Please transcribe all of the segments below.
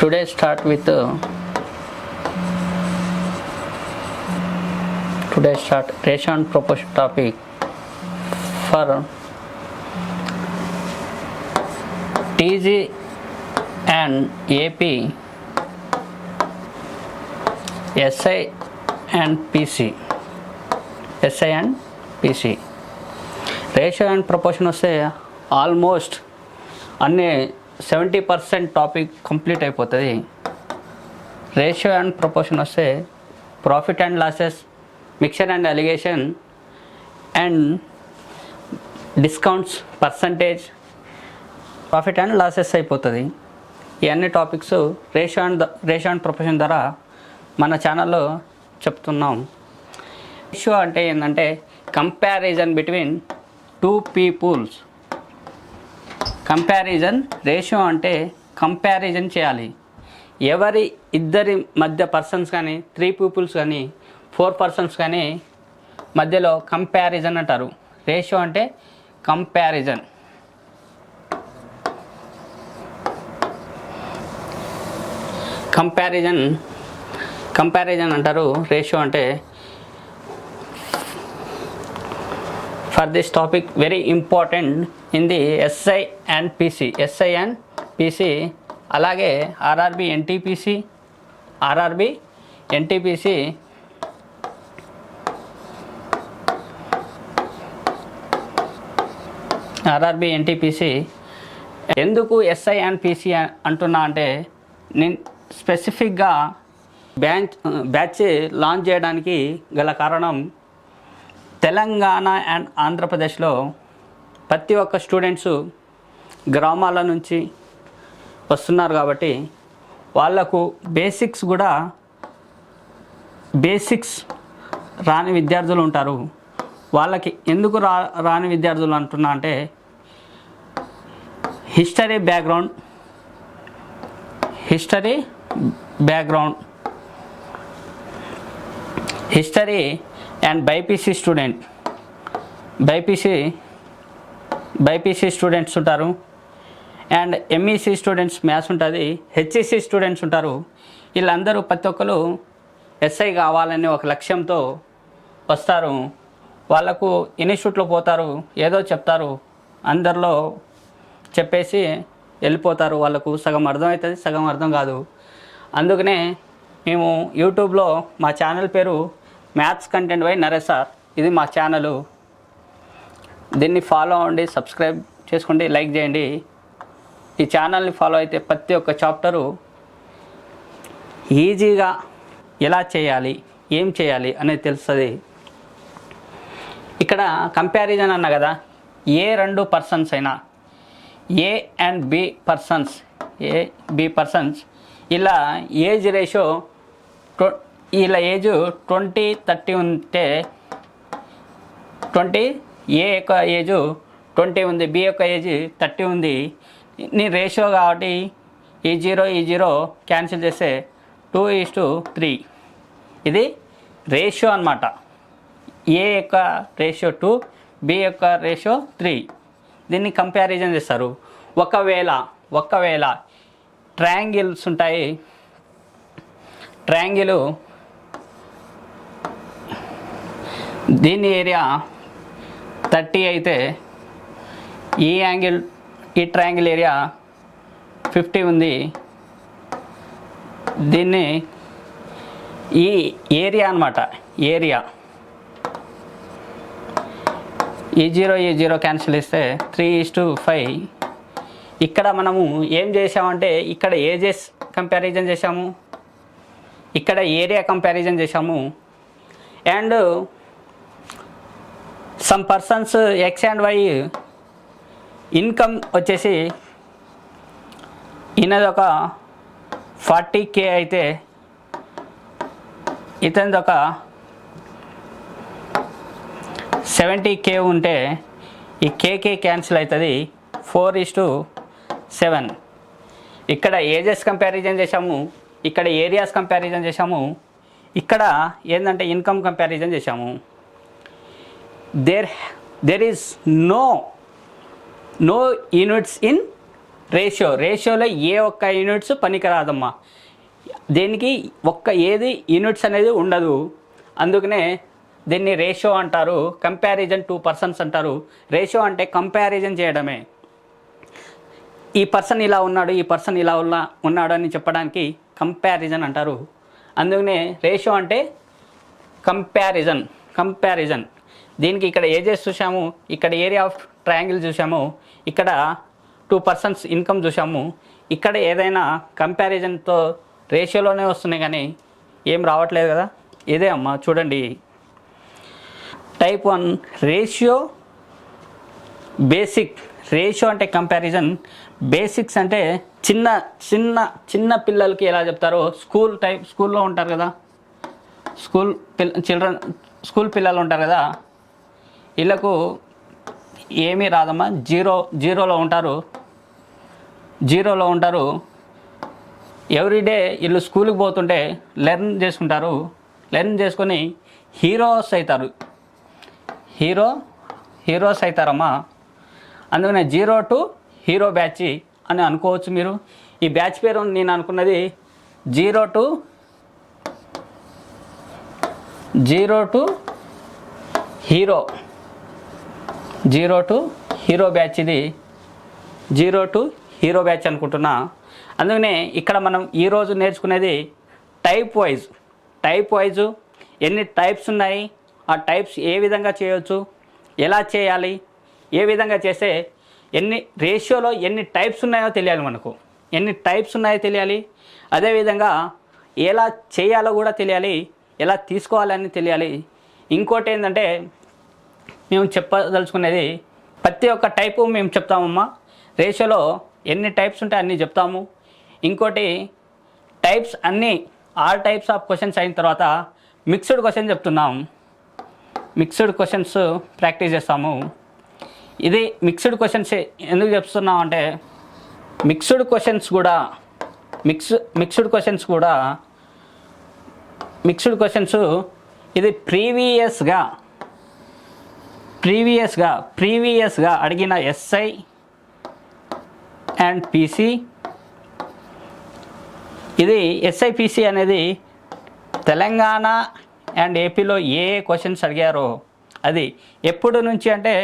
Today start with ratio and proportion topic for TG and AP, SI and PC. Ratio and proportion వస్తే almost అన్నీ 70% topic complete అయిపోతుంది. Ratio and proportion వస్తే profit and losses, mixture and allegation and discounts, percentage, profit and losses అయిపోతుంది. ఈ అన్ని topics ratio and proportion ద్వారా మన ఛానల్లో చెప్తున్నాం. రేషియో అంటే ఏంటంటే comparison between two peoples. Ratio అంటే కంపారిజన్ చేయాలి. ఇద్దరి మధ్య పర్సన్స్ కానీ 3 పీపుల్స్ కానీ 4 పర్సన్స్ కానీ మధ్యలో కంపారిజన్ అంటారు. రేషియో అంటే కంపారిజన్. కంపారిజన్ అంటారు రేషియో అంటే. For this topic very important in the SI and PC, అలాగే RRB NTPC, ఎందుకు SI and PC అంటున్నా అంటే నేను స్పెసిఫిక్గా బ్యాచ్ లాంచ్ చేయడానికి గల కారణం తెలంగాణ అండ్ ఆంధ్రప్రదేశ్లో ప్రతి ఒక్క స్టూడెంట్స్ గ్రామాల నుంచి వస్తున్నారు కాబట్టి వాళ్లకు బేసిక్స్ రాని విద్యార్థులు ఉంటారు. వాళ్ళకి ఎందుకు రాని విద్యార్థులు అంటున్నా అంటే హిస్టరీ అండ్ బైపీసీ స్టూడెంట్స్ ఉంటారు. అండ్ ఎంఈసీ స్టూడెంట్స్ మ్యాథ్స్ ఉంటుంది, హెచ్ఈసీ స్టూడెంట్స్ ఉంటారు. వీళ్ళందరూ ప్రతి ఒక్కరు ఎస్ఐ కావాలని ఒక లక్ష్యంతో వస్తారు. వాళ్ళకు ఇన్స్టిట్యూట్లో పోతారు, ఏదో చెప్తారు, అందరిలో చెప్పేసి వెళ్ళిపోతారు. వాళ్ళకు సగం అర్థమవుతుంది, సగం అర్థం కాదు. అందుకనే మేము యూట్యూబ్లో మా ఛానల్ పేరు maths content by Naresh sir. ఇది మా ఛానలు. దీన్ని ఫాలో అవ్వండి, సబ్స్క్రైబ్ చేసుకోండి, లైక్ చేయండి. ఈ ఛానల్ని ఫాలో అయితే ప్రతి ఒక్క చాప్టరు ఈజీగా ఎలా చేయాలి, ఏం చేయాలి అనేది తెలుస్తుంది. ఇక్కడ కంపారిజన్ అన్నా కదా, ఏ 2 పర్సన్స్ అయినా ఏ అండ్ బి పర్సన్స్ ఇలా ఏజ్ రేషియో ఇలా ఏజ్ 20-30 ఉంటే 20 ఏ యొక్క ఏజ్ 20 ఉంది, బి యొక్క ఏజ్ 30 ఉంది. నీ రేషియో కాబట్టి ఈ జీరో క్యాన్సిల్ చేస్తే 2:3. ఇది రేషియో అన్నమాట. ఏ యొక్క రేషియో 2, బి యొక్క రేషియో 3. దీన్ని కంపారిజన్ చేస్తారు. ఒకవేళ ట్రయాంగిల్స్ ఉంటాయి. ట్రయాంగిల్ దీని ఏరియా 30 అయితే ఈ ట్రయాంగిల్ ఏరియా 50 ఉంది. దీన్ని ఈ ఏరియా అన్నమాట. ఈ జీరో క్యాన్సిల్ చేస్తే 3:5. ఇక్కడ మనము ఏం చేసామంటే ఇక్కడ ఏజెస్ కంపారిజన్ చేసాము, ఇక్కడ ఏరియా కంపారిజన్ చేసాము. And some persons X and Y income వచ్చేసి ఈయనది ఒక 40K అయితే ఇతనిది ఒక 70K ఉంటే ఈ కేకే క్యాన్సిల్ అవుతుంది. 4:7. ఇక్కడ ఏజెస్ కంపారిజన్ చేసాము, ఇక్కడ ఏరియాస్ కంపారిజన్ చేసాము, ఇక్కడ ఏంటంటే ఇన్కమ్ కంపారిజన్ చేసాము. there is no units in రేషియోలో ఏ ఒక్క యూనిట్స్ పనికిరాదమ్మా. దేనికి ఏది యూనిట్స్ అనేది ఉండదు. అందుకనే దీన్ని రేషియో అంటారు. కంపారిజన్ 2 పర్సన్స్ అంటారు. రేషియో అంటే కంపారిజన్ చేయడమే. ఈ పర్సన్ ఇలా ఉన్నాడు, ఈ పర్సన్ ఇలా ఉన్నాడు అని చెప్పడానికి కంపారిజన్ అంటారు. అందుకనే రేషియో అంటే కంపారిజన్. దీనికి ఇక్కడ ఏజెస్ చూసాము, ఇక్కడ ఏరియా ఆఫ్ ట్రయాంగిల్ చూసాము, ఇక్కడ 2 పర్సన్స్ ఇన్కమ్ చూసాము. ఇక్కడ ఏదైనా కంపారిజన్తో రేషియోలోనే వస్తున్నాయి కానీ ఏం రావట్లేదు కదా. ఇదే అమ్మా చూడండి. Type 1 ratio basic. రేషియో అంటే కంపారిజన్, బేసిక్స్ అంటే చిన్న చిన్న చిన్న పిల్లలకి ఎలా చెప్తారో స్కూల్లో ఉంటారు కదా, స్కూల్ పిల్లలు ఉంటారు కదా, వీళ్ళకు ఏమీ రాదమ్మా. జీరోలో ఉంటారు. ఎవ్రీడే వీళ్ళు స్కూల్కి పోతుంటే లెర్న్ చేసుకొని హీరోస్ అవుతారమ్మా. అందుకనే 0 to హీరో బ్యాచ్ అని అనుకోవచ్చు మీరు. ఈ బ్యాచ్ పేరు నేను అనుకున్నది 0 to హీరో బ్యాచ్. ఇది 0 to హీరో బ్యాచ్ అనుకుంటున్నా. అందుకనే ఇక్కడ మనం ఈరోజు నేర్చుకునేది టైప్ వైజ్ ఎన్ని టైప్స్ ఉన్నాయి, ఆ టైప్స్ ఏ విధంగా చేయవచ్చు, ఎలా చేయాలి, ఏ విధంగా చేస్తే రేషియోలో ఎన్ని టైప్స్ ఉన్నాయో తెలియాలి. అదేవిధంగా ఎలా చేయాలో కూడా తెలియాలి, ఎలా తీసుకోవాలని తెలియాలి. ఇంకోటి ఏంటంటే మేము చెప్పదలుచుకునేది ప్రతి ఒక్క టైపు మేము చెప్తామమ్మా. రేషియోలో ఎన్ని టైప్స్ ఉంటాయి అన్నీ చెప్తాము. ఇంకోటి టైప్స్ అన్నీ ఆల్ టైప్స్ ఆఫ్ క్వశ్చన్స్ అయిన తర్వాత మిక్స్డ్ క్వశ్చన్ చెప్తున్నాం. మిక్స్డ్ క్వశ్చన్స్ ప్రాక్టీస్ చేస్తాము. ఇది మిక్స్డ్ క్వశ్చన్స్ ఎందుకు చెప్తున్నాం అంటే మిక్స్డ్ క్వశ్చన్స్ ఇది ప్రీవియస్గా అడిగిన ఎస్ఐ అండ్ పీసీ. ఇది ఎస్ఐపిసి అనేది తెలంగాణ అండ్ ఏపీలో ఏ క్వశ్చన్స్ అడిగారో అది ఎప్పుడు నుంచి అంటే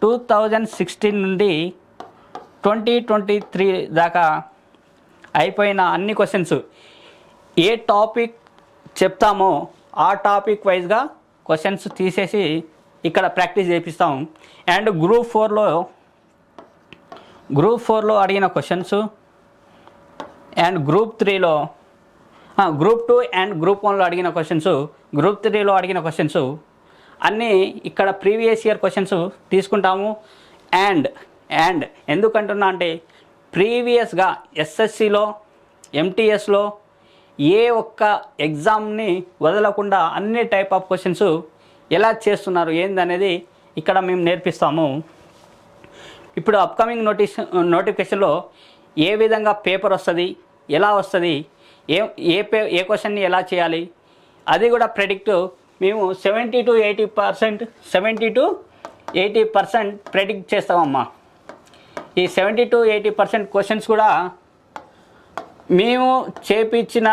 2016 నుండి 2023 దాకా అయిపోయిన అన్ని క్వశ్చన్స్ ఏ టాపిక్ చెప్తామో ఆ టాపిక్ వైజ్గా క్వశ్చన్స్ తీసేసి ఇక్కడ ప్రాక్టీస్ చేపిస్తాం. అండ్ గ్రూప్ 4లో అడిగిన questions and group 2 and group 1లో అడిగిన క్వశ్చన్స్, గ్రూప్ 3లో అడిగిన క్వశ్చన్స్ అన్నీ ఇక్కడ ప్రీవియస్ ఇయర్ క్వశ్చన్స్ తీసుకుంటాము. అండ్ ఎందుకంటున్నా అంటే ప్రీవియస్గా ఎస్ఎస్సిలో ఎంటీఎస్లో ఏ ఒక్క ఎగ్జామ్ని వదలకుండా అన్ని టైప్ ఆఫ్ క్వశ్చన్స్ ఎలా చేస్తున్నారు ఏందనేది ఇక్కడ మేము నేర్పిస్తాము. ఇప్పుడు అప్కమింగ్ నోటిఫికేషన్లో ఏ విధంగా పేపర్ వస్తుంది, ఎలా వస్తుంది, ఏ క్వశ్చన్ని ఎలా చేయాలి అది కూడా ప్రెడిక్ట్ మేము 70 to 80% ప్రెడిక్ట్ చేస్తామమ్మా. ఈ 70 to 80% క్వశ్చన్స్ కూడా మేము చేపించిన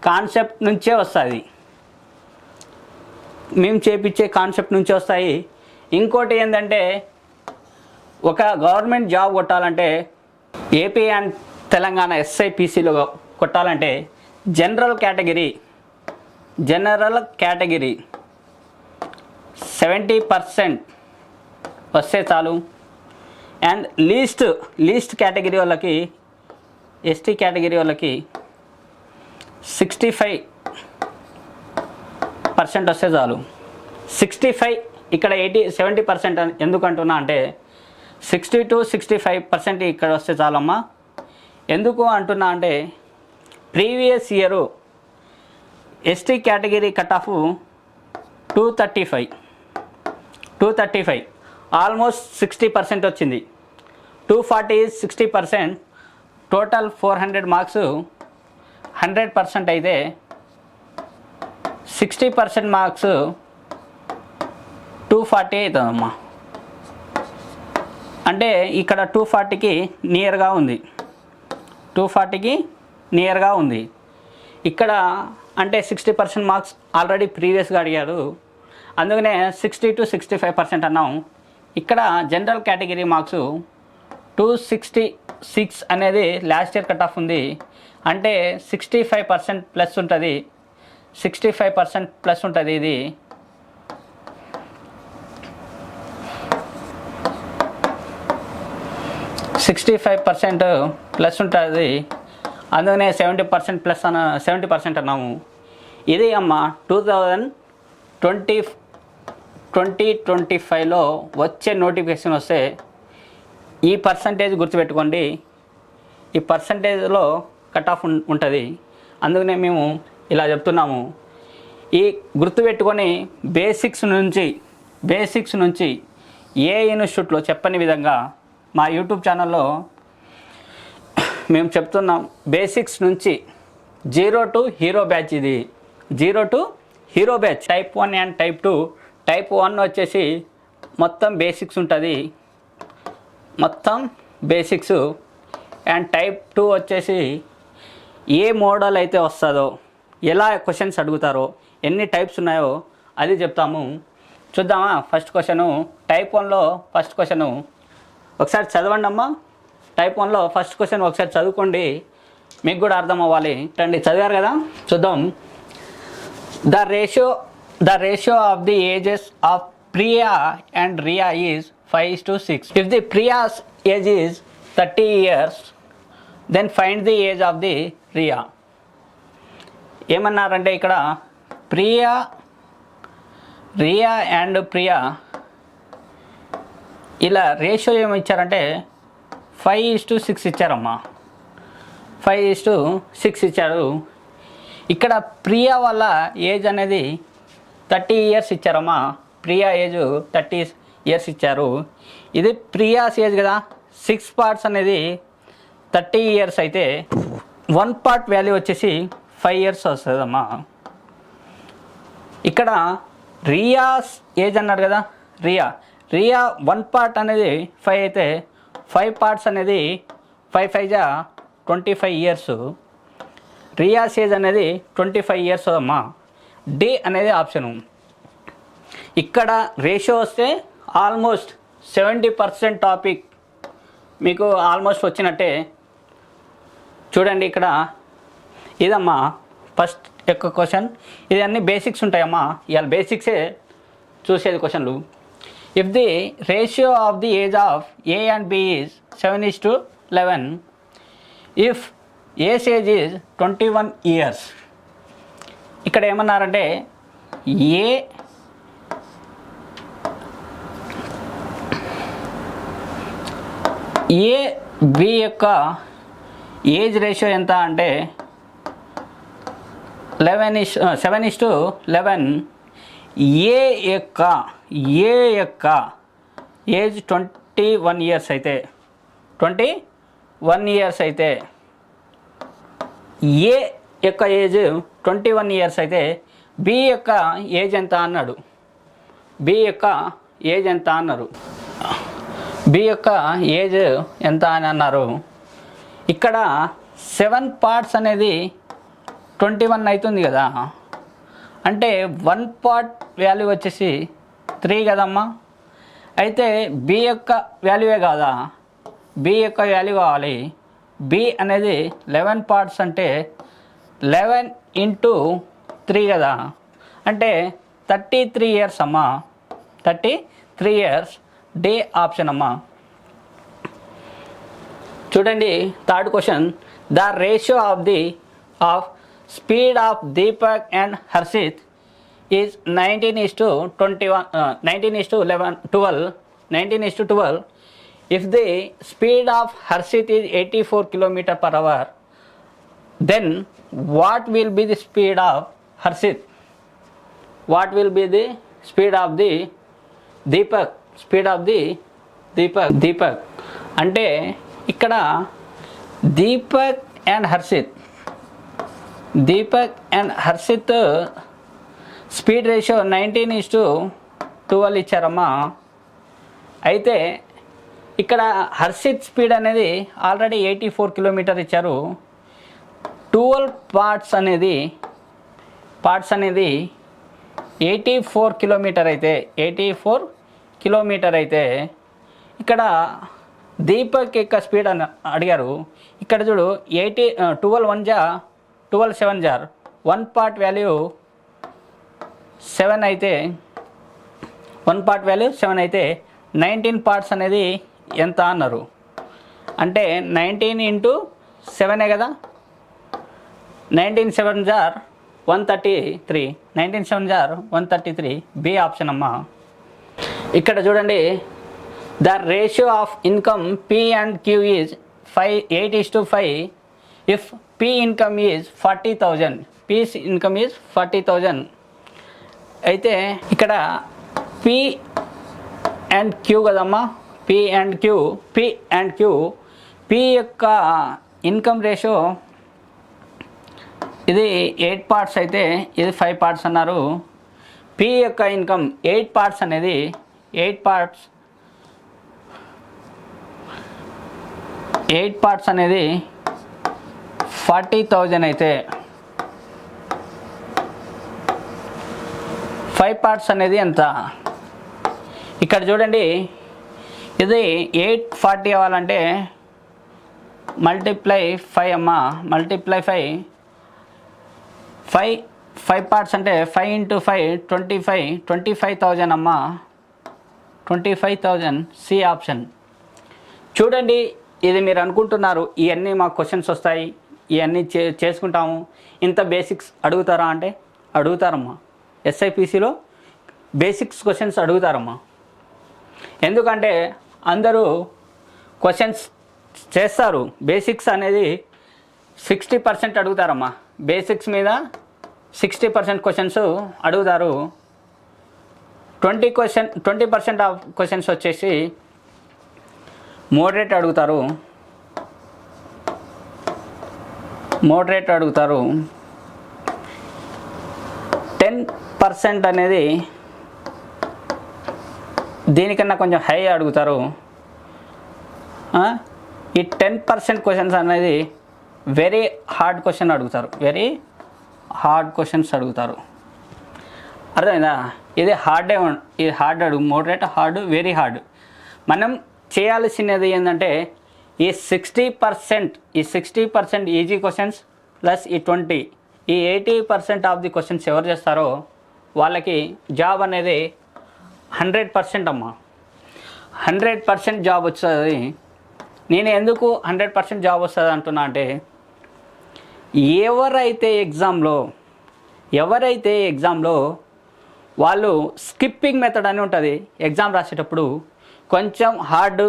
కాన్సెప్ట్ నుంచే వస్తాయి. ఇంకోటి ఏంటంటే ఒక గవర్నమెంట్ జాబ్ కొట్టాలంటే ఏపీ అండ్ తెలంగాణ ఎస్ఐపిసిలో కొట్టాలంటే జనరల్ కేటగిరీ 70% వస్తే చాలు. అండ్ లీస్ట్ కేటగిరీ వాళ్ళకి ఎస్టీ కేటగిరీ వాళ్ళకి 65% వస్తే చాలు. 65 ఇక్కడ 70% ఎందుకు అంటున్నా అంటే 60 to 65% ఇక్కడ వస్తే చాలమ్మా. ఎందుకు అంటున్నా అంటే previous year ST category cut off 235 almost 60% వచ్చింది. 240 is 60%. టోటల్ 400 మార్క్స్ 100% అయితే 60% మార్క్స్ 240 అవుతుందమ్మా. అంటే ఇక్కడ 240కి నియర్గా ఉంది, 240కి నియర్గా ఉంది. ఇక్కడ అంటే 60% మార్క్స్ ఆల్రెడీ ప్రీవియస్గా అడిగారు, అందుకనే 60 to 65% అన్నాం. ఇక్కడ జనరల్ కేటగిరీ మార్క్స్ 266 అనేది లాస్ట్ ఇయర్ కట్ ఆఫ్ ఉంది, అంటే 65% ప్లస్ ఉంటుంది, 65% ప్లస్ ఉంటుంది. ఇది 65% ప్లస్ ఉంటుంది, అందుకనే 70% ప్లస్ 70% అన్నాము. ఇది అమ్మ 2025లో వచ్చే నోటిఫికేషన్ వస్తే ఈ పర్సంటేజ్ గుర్తుపెట్టుకోండి, ఈ పర్సంటేజ్లో కట్ ఆఫ్ ఉంటుంది, అందుకనే మేము ఇలా చెప్తున్నాము. ఈ గుర్తుపెట్టుకొని బేసిక్స్ నుంచి ఏ ఇన్స్టిట్యూట్లో చెప్పని విధంగా మా యూట్యూబ్ ఛానల్లో మేము చెప్తున్నాం. బేసిక్స్ నుంచి 0 to హీరో బ్యాచ్, ఇది 0 to hero batch. Type 1 and type 2. Type 1 వచ్చేసి మొత్తం బేసిక్స్ ఉంటుంది, మొత్తం బేసిక్స్. అండ్ టైప్ 2 వచ్చేసి ఏ మోడల్ అయితే వస్తుందో, ఎలా క్వశ్చన్స్ అడుగుతారో, ఎన్ని టైప్స్ ఉన్నాయో అది చెప్తాము. చూద్దామా? ఫస్ట్ క్వశ్చను టైప్ 1లో ఫస్ట్ క్వశ్చను ఒకసారి చదవండి అమ్మా. టైప్ 1లో ఫస్ట్ క్వశ్చన్ ఒకసారి చదువుకోండి, మీకు కూడా అర్థం అవ్వాలి. రండి, చదివారు కదా, చూద్దాం. The ratio of the ages of Priya and Riya is 5:6. If the Priya's age is 30 years, then find the age of the Riya. ఏమన్నారంటే ఇక్కడ రియా అండ్ ప్రియా ఇలా రేషియో ఏమి ఇచ్చారంటే 5:6 ఇచ్చారమ్మా, 5:6 ఇచ్చారు. ఇక్కడ ప్రియా వాళ్ళ ఏజ్ అనేది 30 years ఇచ్చారమ్మా, ప్రియా ఏజ్ 30 years ఇచ్చారు. ఇది ప్రియాస్ ఏజ్ కదా, 6 parts అనేది 30 years అయితే 1 part వాల్యూ వచ్చేసి 5 years వస్తుందమ్మా. ఇక్కడ రియాస్ ఏజ్ అన్నారు కదా, రియా 1 part అనేది 5 అయితే 5 parts అనేది 5 25 years. రియాస్ ఏజ్ అనేది 25 years అమ్మా. డి అనేది ఆప్షను. ఇక్కడ రేషియో వస్తే ఆల్మోస్ట్ 70% టాపిక్ మీకు ఆల్మోస్ట్ వచ్చినట్టే. చూడండి ఇక్కడ ఇదమ్మా ఫస్ట్ యొక్క క్వశ్చన్. ఇది అన్ని బేసిక్స్ ఉంటాయమ్మా, ఇవాళ బేసిక్సే చూసేది క్వశ్చన్లు. If the ratio of the age of A and B is 7:11, if A's age is 21 years. ఇక్కడ ఏమన్నారంటే ఏ బి యొక్క ఏజ్ రేషియో ఎంత అంటే 7:11. ఏ యొక్క ఏజ్ 21 years అయితే 21 years అయితే ఏ యొక్క ఏజ్ 21 years అయితే బి యొక్క ఏజ్ ఎంత అన్నాడు. బి యొక్క ఏజ్ ఎంత అన్నారు, బి యొక్క ఏజ్ ఎంత అని అన్నారు. ఇక్కడ 7 parts అనేది 21 అవుతుంది కదా, అంటే 1 part వాల్యూ వచ్చేసి 3 కదమ్మా. అయితే బి యొక్క వాల్యూవే కాదా, బి యొక్క వాల్యూ కావాలి. బి అనేది 11 parts అంటే 11 into 3 కదా, అంటే 33 years అమ్మా, 33 years. డే ఆప్షన్ అమ్మా. చూడండి third question. The ratio of speed of Deepak and Harshit is 19:12. If the speed of Harshit is 84 km/h, then what will be the speed of Harshit? What will be the speed of the Deepak? Speed of the Deepak అంటే ఇక్కడ Deepak and Harshit speed ratio 19:12 ఇచ్చారమ్మా. అయితే ఇక్కడ Harshit speed అనేది already 84 kilometer ఇచ్చారు. 12 parts అనేది 84 kilometre అయితే ఇక్కడ దీపక్ యొక్క స్పీడ్ అని అడిగారు. ఇక్కడ చూడు 12 7 జార్ 1 పార్ట్ వాల్యూ 7 అయితే 19 పార్ట్స్ అనేది ఎంత అన్నారు. అంటే 19 ఇంటూ 7 కదా, 19 7 జార్ 133, 19 7 జార్ 133 బి ఆప్షన్ అమ్మా. ఇక్కడ చూడండి, the ratio of income P and Q is 8:5 if P income is 40,000, P income is 40,000. అయితే ఇక్కడ పి అండ్ క్యూ కదమ్మా, పి అండ్ క్యూ పి యొక్క ఇన్కమ్ రేషియో ఇది 8 పార్ట్స్ అయితే ఇది 5 పార్ట్స్ అన్నారు. పి యొక్క ఇన్కమ్ 8 పార్ట్స్ అనేది 8 పార్ట్స్ అనేది 40,000 అయితే 5 పార్ట్స్ అనేది ఎంత. ఇక్కడ చూడండి, ఇది 840 అవ్వాలంటే మల్టిప్లై 5 అమ్మా, మల్టిప్లై 5 పార్ట్స్ అంటే 5 ఇంటూ 5 25,000 అమ్మా, 25,000 సి ఆప్షన్. చూడండి, ఇది మీరు అనుకుంటున్నారు ఇవన్నీ మాకు క్వశ్చన్స్ వస్తాయి, ఇవన్నీ చేసుకుంటాము, ఇంత బేసిక్స్ అడుగుతారా అంటే అడుగుతారమ్మా. ఎస్ఐపిసిలో బేసిక్స్ క్వశ్చన్స్ అడుగుతారమ్మా. ఎందుకంటే అందరూ క్వశ్చన్స్ చేస్తారు. బేసిక్స్ అనేది 60% అడుగుతారమ్మా. బేసిక్స్ మీద 60% క్వశ్చన్స్ అడుగుతారు. 20% ఆఫ్ క్వశ్చన్స్ వచ్చేసి మోడరేట్ అడుగుతారు. 10% అనేది దీనికన్నా కొంచెం హై అడుగుతారు. ఈ 10% క్వశ్చన్స్ అనేది వెరీ హార్డ్ క్వశ్చన్స్ అడుగుతారు. అర్థమైందా? ఇది హార్డ్ అడుగు, మోడరేట్, హార్డ్, వెరీ హార్డ్. మనం చేయాల్సినది ఏంటంటే ఈ 60% ఈజీ క్వశ్చన్స్ ప్లస్ ఈ 80% ఆఫ్ ది క్వశ్చన్స్ ఎవరు చేస్తారో వాళ్ళకి జాబ్ అనేది 100% అమ్మా. 100% జాబ్ వస్తుంది. నేను ఎందుకు 100% జాబ్ వస్తుంది అంటున్నా అంటే, ఎవరైతే ఎగ్జామ్లో వాళ్ళు స్కిప్పింగ్ మెథడ్ అని ఉంటుంది. ఎగ్జామ్ రాసేటప్పుడు కొంచెం హార్డ్,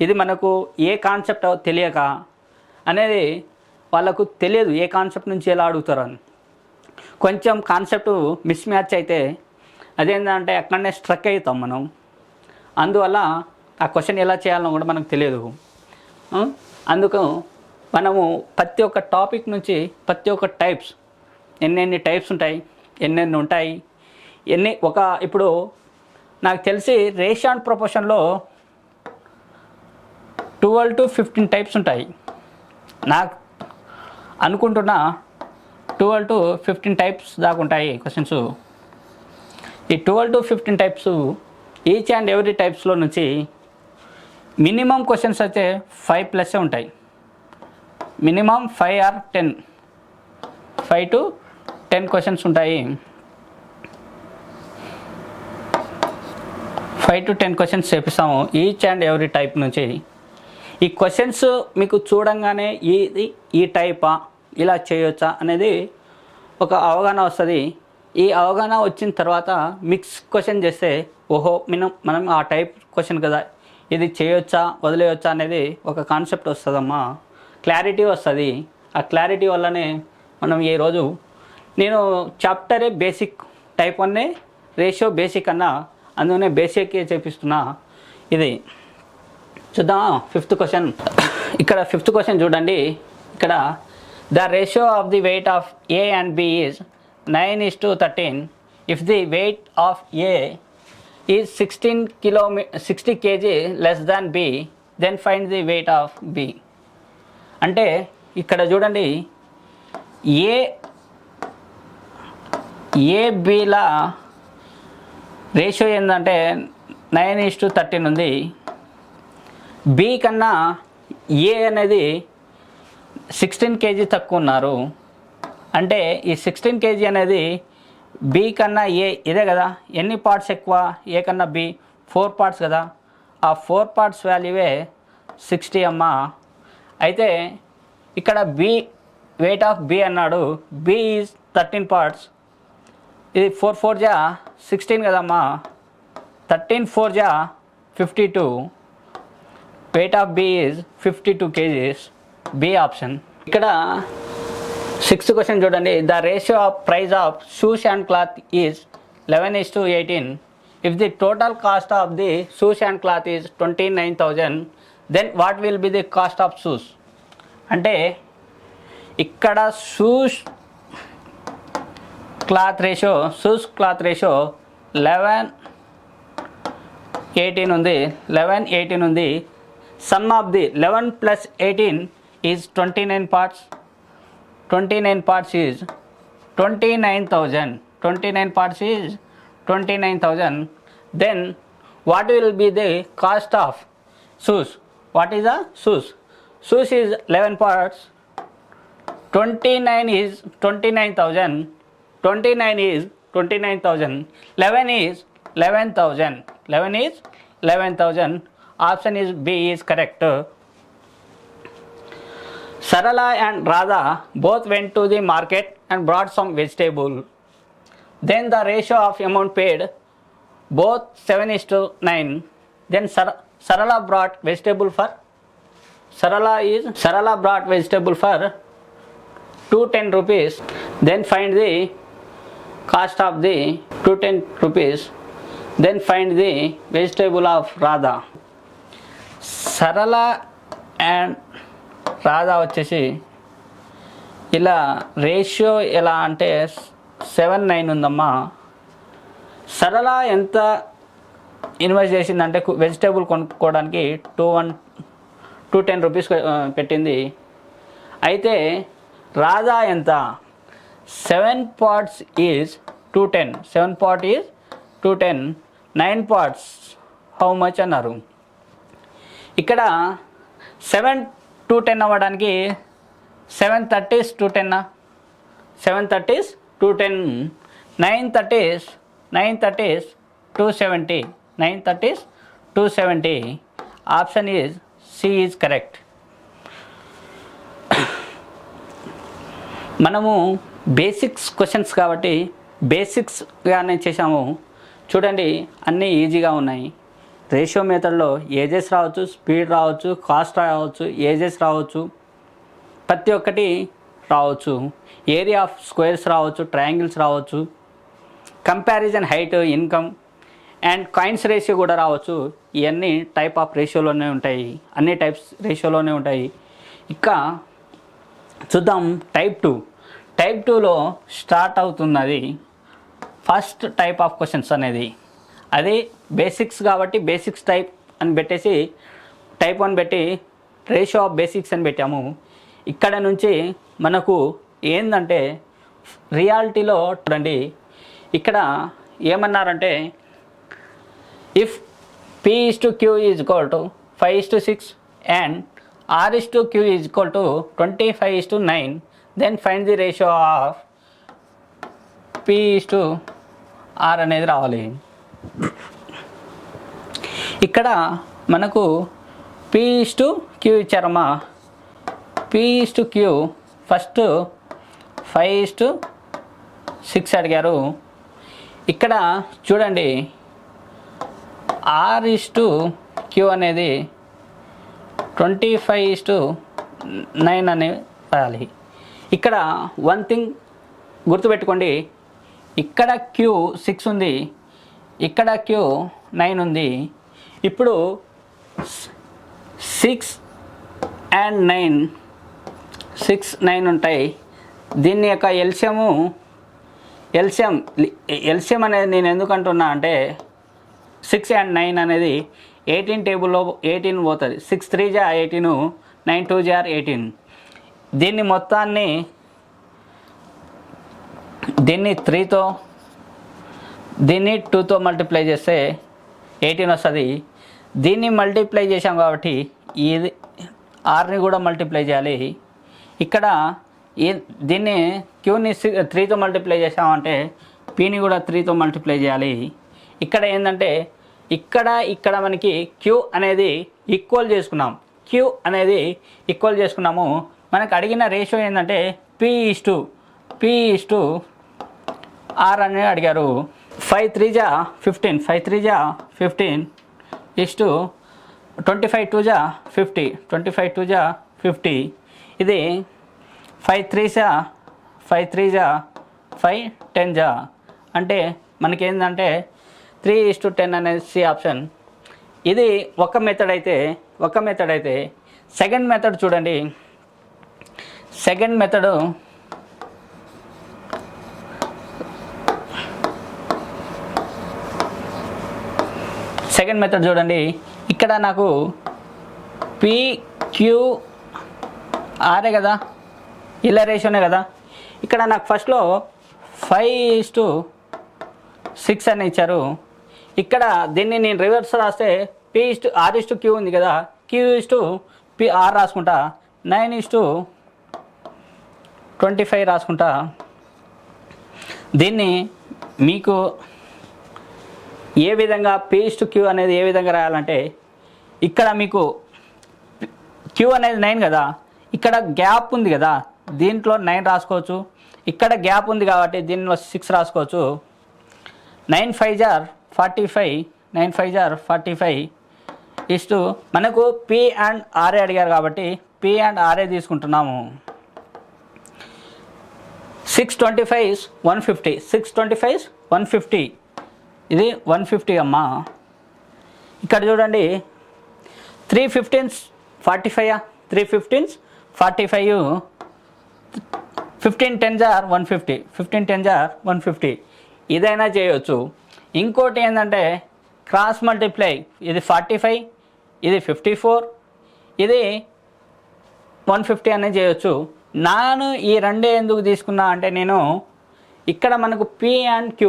ఇది మనకు ఏ కాన్సెప్ట్ తెలియక అనేది వాళ్ళకు తెలియదు, ఏ కాన్సెప్ట్ నుంచి ఎలా అడుగుతారు అని. కొంచెం కాన్సెప్ట్ మిస్ మ్యాచ్ అయితే అదేంటంటే అక్కడనే స్ట్రక్ అవుతాం మనం. అందువల్ల ఆ క్వశ్చన్ ఎలా చేయాలో కూడా మనకు తెలియదు. అందుకు మనము ప్రతి ఒక్క టాపిక్ నుంచి ప్రతి ఒక్క టైప్స్ ఎన్ని టైప్స్ ఉంటాయి, ఇప్పుడు నాకు తెలిసి రేషియో అండ్ ప్రపోర్షన్లో 12 to 15 టైప్స్ ఉంటాయి. నాకు అనుకుంటున్నా 12 to 15 టైప్స్ దాకా ఉంటాయి క్వశ్చన్స్. ఈ 12 to 15 types each and every టైప్స్లో నుంచి మినిమం క్వశ్చన్స్ అయితే 5+ ఉంటాయి. మినిమం 5 or 10, 5 to 10 క్వశ్చన్స్ ఉంటాయి. 5 to 10 క్వశ్చన్స్ చేపిస్తాము ఈచ్ అండ్ ఎవ్రీ టైప్ నుంచి. ఈ క్వశ్చన్స్ మీకు చూడంగానే ఈ టైపా, ఇలా చేయొచ్చా అనేది ఒక అవగాహన వస్తుంది. ఈ అవగాహన వచ్చిన తర్వాత మిక్స్ క్వశ్చన్ చేస్తే ఓహో మనం ఆ టైప్ క్వశ్చన్ కదా, ఇది చేయొచ్చా వదిలేయొచ్చా అనేది ఒక కాన్సెప్ట్ వస్తుందమ్మా, క్లారిటీ వస్తుంది. ఆ క్లారిటీ వల్లనే మనం ఈరోజు నేను చాప్టరే బేసిక్, టైప్ 1 రేషియో బేసిక్ అన్నా, అందుకనే బేసిక్కే చేపిస్తున్నా. ఇది చూద్దాం. 5th question. ఇక్కడ 5th క్వశ్చన్ చూడండి. ఇక్కడ the ratio of the weight of A and B is 9:13. If the weight of A is 60 kg less than B, then find the weight of B. అంటే ఇక్కడ చూడండి ఏ బిల రేషియో ఏంటంటే 9:13 ఉంది. B కన్నా ఏ అనేది 16 kg తక్కువ ఉన్నారు. అంటే ఈ 16 kg అనేది బి కన్నా ఏ ఇదే కదా. ఎన్ని పార్ట్స్ ఎక్కువ ఏ కన్నా బి? 4 పార్ట్స్ కదా. ఆ 4 పార్ట్స్ వాల్యూవే 60 అమ్మ. అయితే ఇక్కడ బి వెయిట్ ఆఫ్ బి అన్నాడు. B is 13 parts. ఇది 4 4 జా 16 కదమ్మా. 13 4 జా 52. Weight of B is 52 kgs. B option. ఇక్కడ 6th క్వశ్చన్ చూడండి. The ratio of price of shoes and cloth is 11:18. If the total cost of the shoes and cloth is 29,000, then what will be the cost of shoes? అంటే ఇక్కడ shoes cloth ratio 11:18 ఉంది. 11:18 ఉంది. Sum of the 11 + 18 is 29 parts. 29 parts is 29,000. 29 parts is 29,000. Then what will be the cost of shoes? What is the shoes? Shoes is 11 parts. 29 is 29,000. 29 is 29,000. 11 is 11,000. 11 is 11,000. Option is B is correct. Sarala and Radha both went to the market and brought some vegetable. Then the ratio of amount paid both 7:9. Then Sarala brought vegetable for Sarala brought vegetable for 210 rupees. Then find the cost of the 210 rupees. Then find the vegetable of Radha. Sarala and Radha వచ్చేసి ఇలా ratio ఎలా అంటే 7:9 ఉందమ్మా. సరళ ఎంత invest చేసిందంటే vegetable కొనుక్కోవడానికి 210 rupees పెట్టింది. అయితే రాధా ఎంత? 7 parts is 210. 7 part is 210. 9 parts how much అన్నారు. ఇక్కడ 7 210 అవ్వడానికి 730 is 210. 730 is 210. 930 is 270. 930 is 270. Option is C is correct. మనము బేసిక్స్ క్వశ్చన్స్ కాబట్టి బేసిక్స్గానే చేసాము. చూడండి అన్నీ ఈజీగా ఉన్నాయి. రేషియో మెథడ్లో ఏజెస్ రావచ్చు, స్పీడ్ రావచ్చు, కాస్ట్ రావచ్చు, ఏజెస్ రావచ్చు, ప్రతి ఒక్కటి రావచ్చు. ఏరియా ఆఫ్ స్క్వేర్స్ రావచ్చు, ట్రయాంగిల్స్ రావచ్చు, comparison height, income and coins ratio కూడా రావచ్చు. ఇవన్నీ టైప్ ఆఫ్ రేషియోలోనే ఉంటాయి. అన్ని టైప్స్ రేషియోలోనే ఉంటాయి. ఇక చూద్దాం టైప్ 2. టైప్ 2లో స్టార్ట్ అవుతున్నది ఫస్ట్ టైప్ ఆఫ్ క్వశ్చన్స్ అనేది. అది బేసిక్స్ కాబట్టి బేసిక్స్ టైప్ అని పెట్టేసి టైప్ 1 పెట్టి రేషియో ఆఫ్ బేసిక్స్ అని పెట్టాము. ఇక్కడ నుంచి మనకు ఏందంటే రియాలిటీలో చూడండి ఇక్కడ ఏమన్నారంటే if P/Q is equal to 5:6 and R/Q is equal to 25:9, then find the ratio of P/R అనేది రావాలి. ఇక్కడ మనకు P/Q ఇచ్చారమ్మా. P/Q ఫస్ట్ 5:6 అడిగారు. ఇక్కడ చూడండి R/Q అనేది 25:9 అని రాయాలి. ఇక్కడ వన్ థింగ్ గుర్తుపెట్టుకోండి, ఇక్కడ Q6 ఉంది, ఇక్కడ Q9 ఉంది. ఇప్పుడు 6 and 9 ఉంటాయి. దీన్ని యొక్క ఎల్సియం అనేది నేను ఎందుకు అంటున్నా అంటే 6 and 9 అనేది 18 టేబుల్లో 18 పోతుంది. 6 3 జా 18, 9 2 జా 18. దీన్ని మొత్తాన్ని దీన్ని 3తో దీన్ని 2తో మల్టిప్లై చేస్తే 18 వస్తుంది. దీన్ని మల్టిప్లై చేసాం కాబట్టి ఇది ఆర్ని కూడా మల్టిప్లై చేయాలి. ఇక్కడ దీన్ని క్యూని 3తో మల్టిప్లై చేసామంటే పీని కూడా 3తో మల్టిప్లై చేయాలి. ఇక్కడ ఏంటంటే ఇక్కడ మనకి క్యూ అనేది ఈక్వల్ చేసుకున్నాము. మనకు అడిగిన రేషియో ఏంటంటే P/R అని అడిగారు. 5 3 జా 15, 5 3 జా 15 ఇస్టు 25 2 జా 50, 25 2 జా 50. ఇది 5 3 జా 5 10 జా అంటే మనకేంటంటే 3:10 అనేది సి ఆప్షన్. ఇది ఒక మెథడ్ అయితే సెకండ్ మెథడ్ చూడండి. సెకండ్ మెథడ్ చూడండి. ఇక్కడ నాకు PQRే కదా, ఇలా రేషియోనే కదా. ఇక్కడ నాకు ఫస్ట్లో 5:6 అని ఇచ్చారు. ఇక్కడ దీన్ని నేను రివర్స్ రాస్తే P/R/Q ఉంది కదా, Q/PR రాసుకుంటా, 9:25 రాసుకుంటా. దీన్ని మీకు ఏ విధంగా P/Q అనేది ఏ విధంగా రాయాలంటే, ఇక్కడ మీకు Q అనేది 9 కదా, ఇక్కడ గ్యాప్ ఉంది కదా, దీంట్లో 9 రాసుకోవచ్చు. ఇక్కడ గ్యాప్ ఉంది కాబట్టి దీనిలో 6 రాసుకోవచ్చు. 9 5 జా 45 ఇస్టు మనకు P/R అడిగారు కాబట్టి P/R తీసుకుంటున్నాము. 625 150, 625 150, ఇది 150 అమ్మా. ఇక్కడ చూడండి 3 15s 45, 3 15s 45, 15 10 జా 150, 15 10 జా 150. ఇదైనా చేయొచ్చు. ఇంకోటి ఏంటంటే క్రాస్ మల్టిప్లై, ఇది 45, ఇది 54, ఇది 150 అనేది చేయొచ్చు. ఈ రెండే ఎందుకు తీసుకున్నా అంటే, నేను ఇక్కడ మనకు P/Q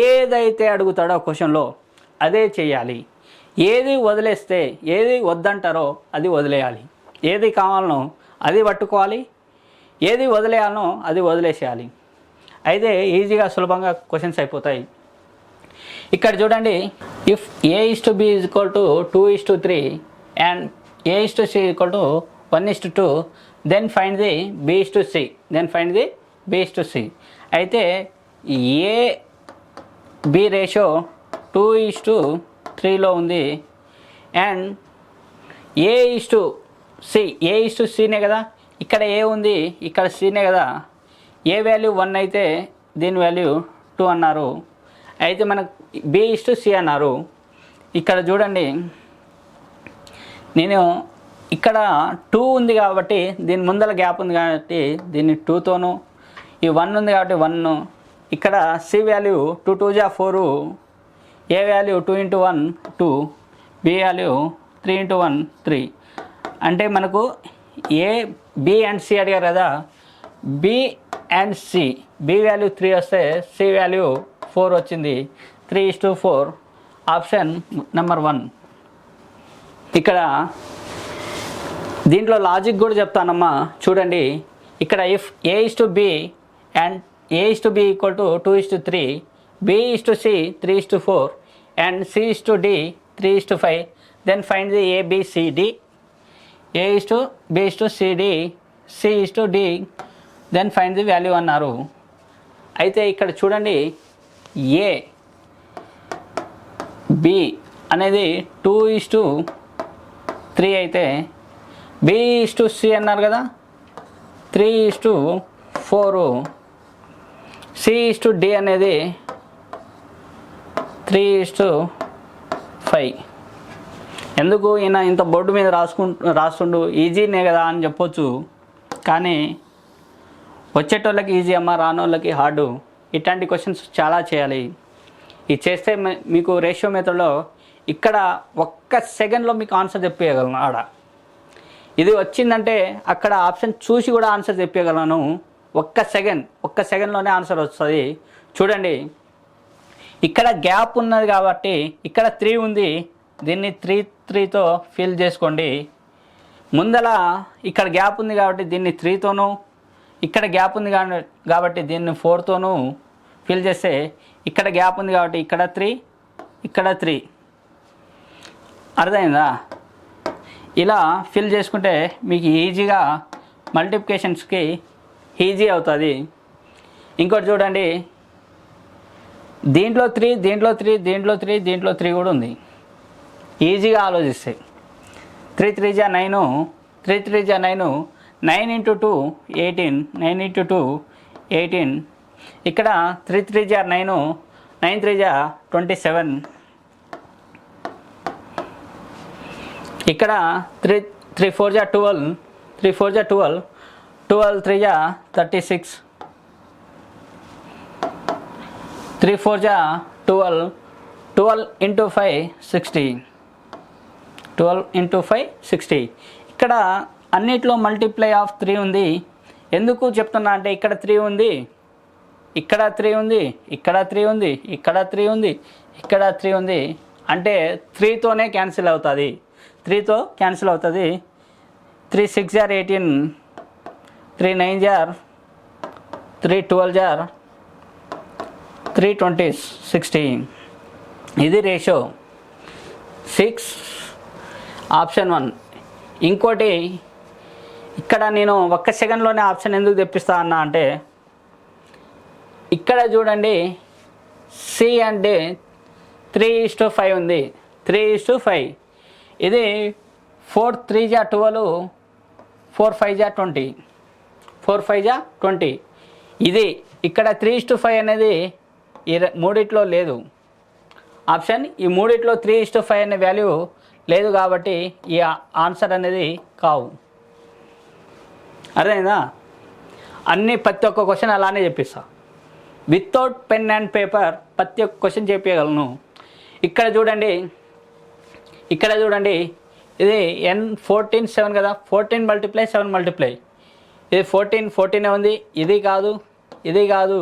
ఏదైతే అడుగుతాడో క్వశ్చన్లో అదే చేయాలి. ఏది వదిలేస్తే, ఏది వద్దంటారో అది వదిలేయాలి. ఏది కావాలనో అది పట్టుకోవాలి, ఏది వదిలేయాలనో అది వదిలేసేయాలి. అయితే ఈజీగా సులభంగా క్వశ్చన్స్ అయిపోతాయి. ఇక్కడ చూడండి, if A/B is equal to 2:3 and A/C equal to 1:2, then find the B/C. అయితే AB రేషియో 2:3లో ఉంది అండ్ A/Cనే కదా, ఇక్కడ A ఉంది, ఇక్కడ Cనే కదా. ఏ వాల్యూ 1 అయితే దీని వాల్యూ 2 అన్నారు. అయితే మనకు B/C అన్నారు. ఇక్కడ చూడండి, నేను ఇక్కడ 2 ఉంది కాబట్టి దీని ముందర గ్యాప్ ఉంది కాబట్టి దీన్ని 2తోను, ఈ 1 ఉంది కాబట్టి 1, ఇక్కడ C వాల్యూ 2 2 జా 4, A వాల్యూ 2 × 1 2, B వాల్యూ 3 × 1 3. అంటే మనకు B అండ్ C అడిగారు కదా, B and C, B value 3 వస్తే C వాల్యూ 4 వచ్చింది. 3:4 ఆప్షన్ నెంబర్ 1. ఇక్కడ దీంట్లో లాజిక్ కూడా చెప్తానమ్మా, చూడండి. ఇక్కడ if A/B and A/B equal to 2:3, B/C 3:4 and C/D 3:5, then find the ABCD. A/B/CD, C/D, then find the value అన్నారు. అయితే ఇక్కడ చూడండి, B అనేది 2:3 అయితే B/C అన్నారు కదా 3:4, C/D అనేది 3:5. ఎందుకు ఈయన ఇంత బోర్డు మీద రాస్తుండు, ఈజీనే కదా అని చెప్పొచ్చు. కానీ వచ్చేటోళ్ళకి ఈజీ అమ్మ, రానోళ్ళకి హార్డు. ఇట్లాంటి క్వశ్చన్స్ చాలా చేయాలి. ఇది చేస్తే మీకు రేషియో మెథడ్లో ఇక్కడ ఒక్క సెకండ్లో మీకు ఆన్సర్ చెప్పేయగలను. ఆడ ఇది వచ్చిందంటే అక్కడ ఆప్షన్ చూసి కూడా ఆన్సర్ చెప్పగలను. ఒక్క సెకండ్లోనే ఆన్సర్ వస్తుంది. చూడండి, ఇక్కడ గ్యాప్ ఉన్నది కాబట్టి ఇక్కడ 3 ఉంది, దీన్ని 3తో ఫిల్ చేసుకోండి. ముందల ఇక్కడ గ్యాప్ ఉంది కాబట్టి దీన్ని 3తోనూ, ఇక్కడ గ్యాప్ ఉంది కాబట్టి దీన్ని 4తోనూ ఫిల్ చేస్తే ఇక్కడ గ్యాప్ ఉంది కాబట్టి ఇక్కడ 3, ఇక్కడ 3. అర్థమైందా? ఇలా ఫిల్ చేసుకుంటే మీకు ఈజీగా మల్టిప్లికేషన్స్కి ఈజీ అవుతుంది. ఇంకోటి చూడండి, దీంట్లో 3, దీంట్లో 3, దీంట్లో 3, దీంట్లో 3 కూడా ఉంది. ఈజీగా ఆలోచిస్తే 3 3 జా 9, 3 3 జా 9, 9 × 2 18, 9 × 2 18. ఇక్కడ 3 3 జా 9, 9 3 జా 27. ఇక్కడ 3 4 జా 12, 3 4 జా 12, 12 3 జా 36, 3 4 జా 12, 12 × 5 60, 12 × 5 60. ఇక్కడ అన్నిట్లో మల్టిప్లై ఆఫ్ 3 ఉంది. ఎందుకు చెప్తున్నా అంటే ఇక్కడ 3 ఉంది, ఇక్కడ 3 ఉంది, ఇక్కడ 3 ఉంది, ఇక్కడ 3 ఉంది, ఇక్కడ 3 ఉంది. అంటే 3తోనే క్యాన్సిల్ అవుతుంది. 3తో క్యాన్సిల్ అవుతుంది. 3 6 జార్ 18, 3 9 జార్ 3 12 జార్ 3 20 60. ఇది రేషియో 6, ఆప్షన్ 1. ఇంకోటి, ఇక్కడ నేను ఒక్క సెకండ్లోనే ఆప్షన్ ఎందుకు తెప్పిస్తా అన్నా అంటే ఇక్కడ చూడండి, సి అంటే 3:5 ఉంది, 3:5. ఇది 4 3 జా 12, 4 5 జా 20, 4 5 జా 20. ఇది ఇక్కడ 3:5 అనేది ఈ మూడిట్లో లేదు ఆప్షన్. ఈ మూడిట్లో 3:5 అనే వాల్యూ లేదు కాబట్టి ఈ ఆన్సర్ అనేది కావు. అర్థమైందా? ప్రతి ఒక్క క్వశ్చన్ అలానే చెప్పిస్తా. వితౌట్ పెన్ అండ్ పేపర్ ప్రతి ఒక్క క్వశ్చన్ చెప్పగలను. ఇక్కడ చూడండి, ఇది n14 7 కదా, 14 × 7 × ఇది 14 ఉంది. ఇది కాదు, ఇది కాదు,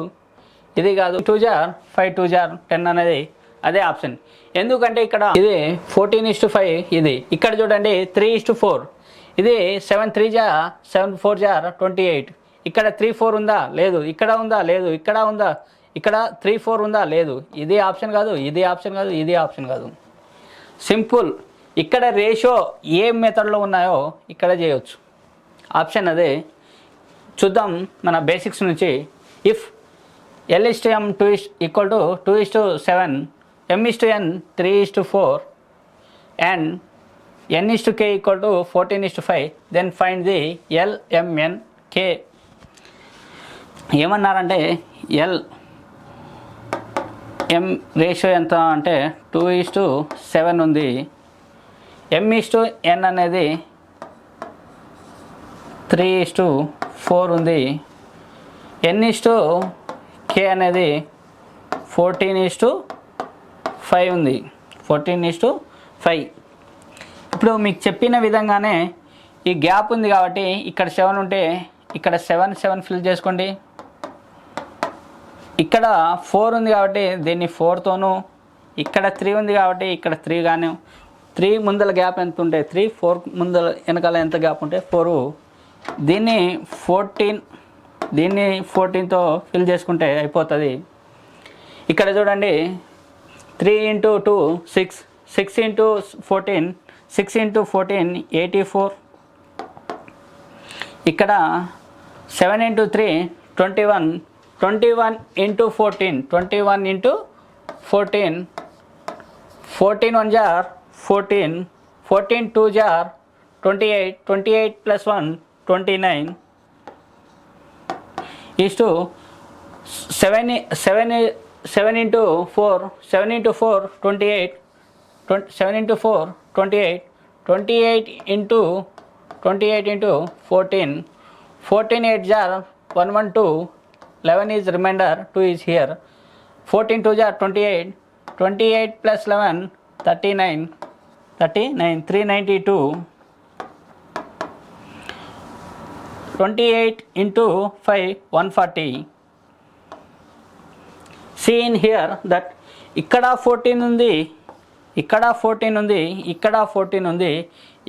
ఇది కాదు. 2 జార్ 5, 2 జార్ 10 అనేది అదే ఆప్షన్. ఎందుకంటే ఇక్కడ ఇది 14:5. ఇది ఇక్కడ చూడండి 3:4. ఇది 7 3 జా 7 4 జార్ 28. ఇక్కడ 3 4 ఉందా? లేదు. ఇక్కడ ఉందా? లేదు. ఇక్కడ ఉందా? ఇక్కడ 3 4 ఉందా? లేదు. ఇది ఆప్షన్ కాదు, ఇది ఆప్షన్ కాదు, ఇది ఆప్షన్ కాదు. సింపుల్. ఇక్కడ రేషియో ఏ మెథడ్లో ఉన్నాయో ఇక్కడ చేయవచ్చు. ఆప్షన్ అదే. చూద్దాం మన బేసిక్స్ నుంచి. If L/M 2:7, M/N 3:4 and N/K = 14:5, then find the LMNK. ఏమన్నారంటే LM రేషియో ఎంత అంటే 2:7 ఉంది. M/N అనేది 3:4 ఉంది. N/K అనేది 14:5 ఉంది. 14:5. ఇప్పుడు మీకు చెప్పిన విధంగానే ఈ గ్యాప్ ఉంది కాబట్టి ఇక్కడ 7 ఉంటే ఇక్కడ 7 ఫిల్ చేసుకోండి. ఇక్కడ 4 ఉంది కాబట్టి దీన్ని 4తోనూ, ఇక్కడ 3 ఉంది కాబట్టి ఇక్కడ 3 గాను. 3 ముందల గ్యాప్ ఎంత ఉంటే 3, 4 ముందల వెనకాల ఎంత గ్యాప్ ఉంటే 4. దీన్ని 14తో ఫిల్ చేసుకుంటే అయిపోతుంది. ఇక్కడ చూడండి 3 × 2 6, 6 × 14, 6 × 14 84. ఇక్కడ 7 × 3 21, 21 × 14, 21 × 14, 14 1 jar 14, 14 2 jar 28, 28 + 1 29 is to 7 × 4, 7 × 4 28, 7 × 4 28, 28 × 14, 14 8 jar 112, 11 is remainder, 2 is here. 14 2 jar 28, 28 + 11 39 392 28 into 5 140. See in here that ఇక్కడ 14 ఉంది, ఇక్కడ 14 ఉంది, ఇక్కడ 14 ఉంది,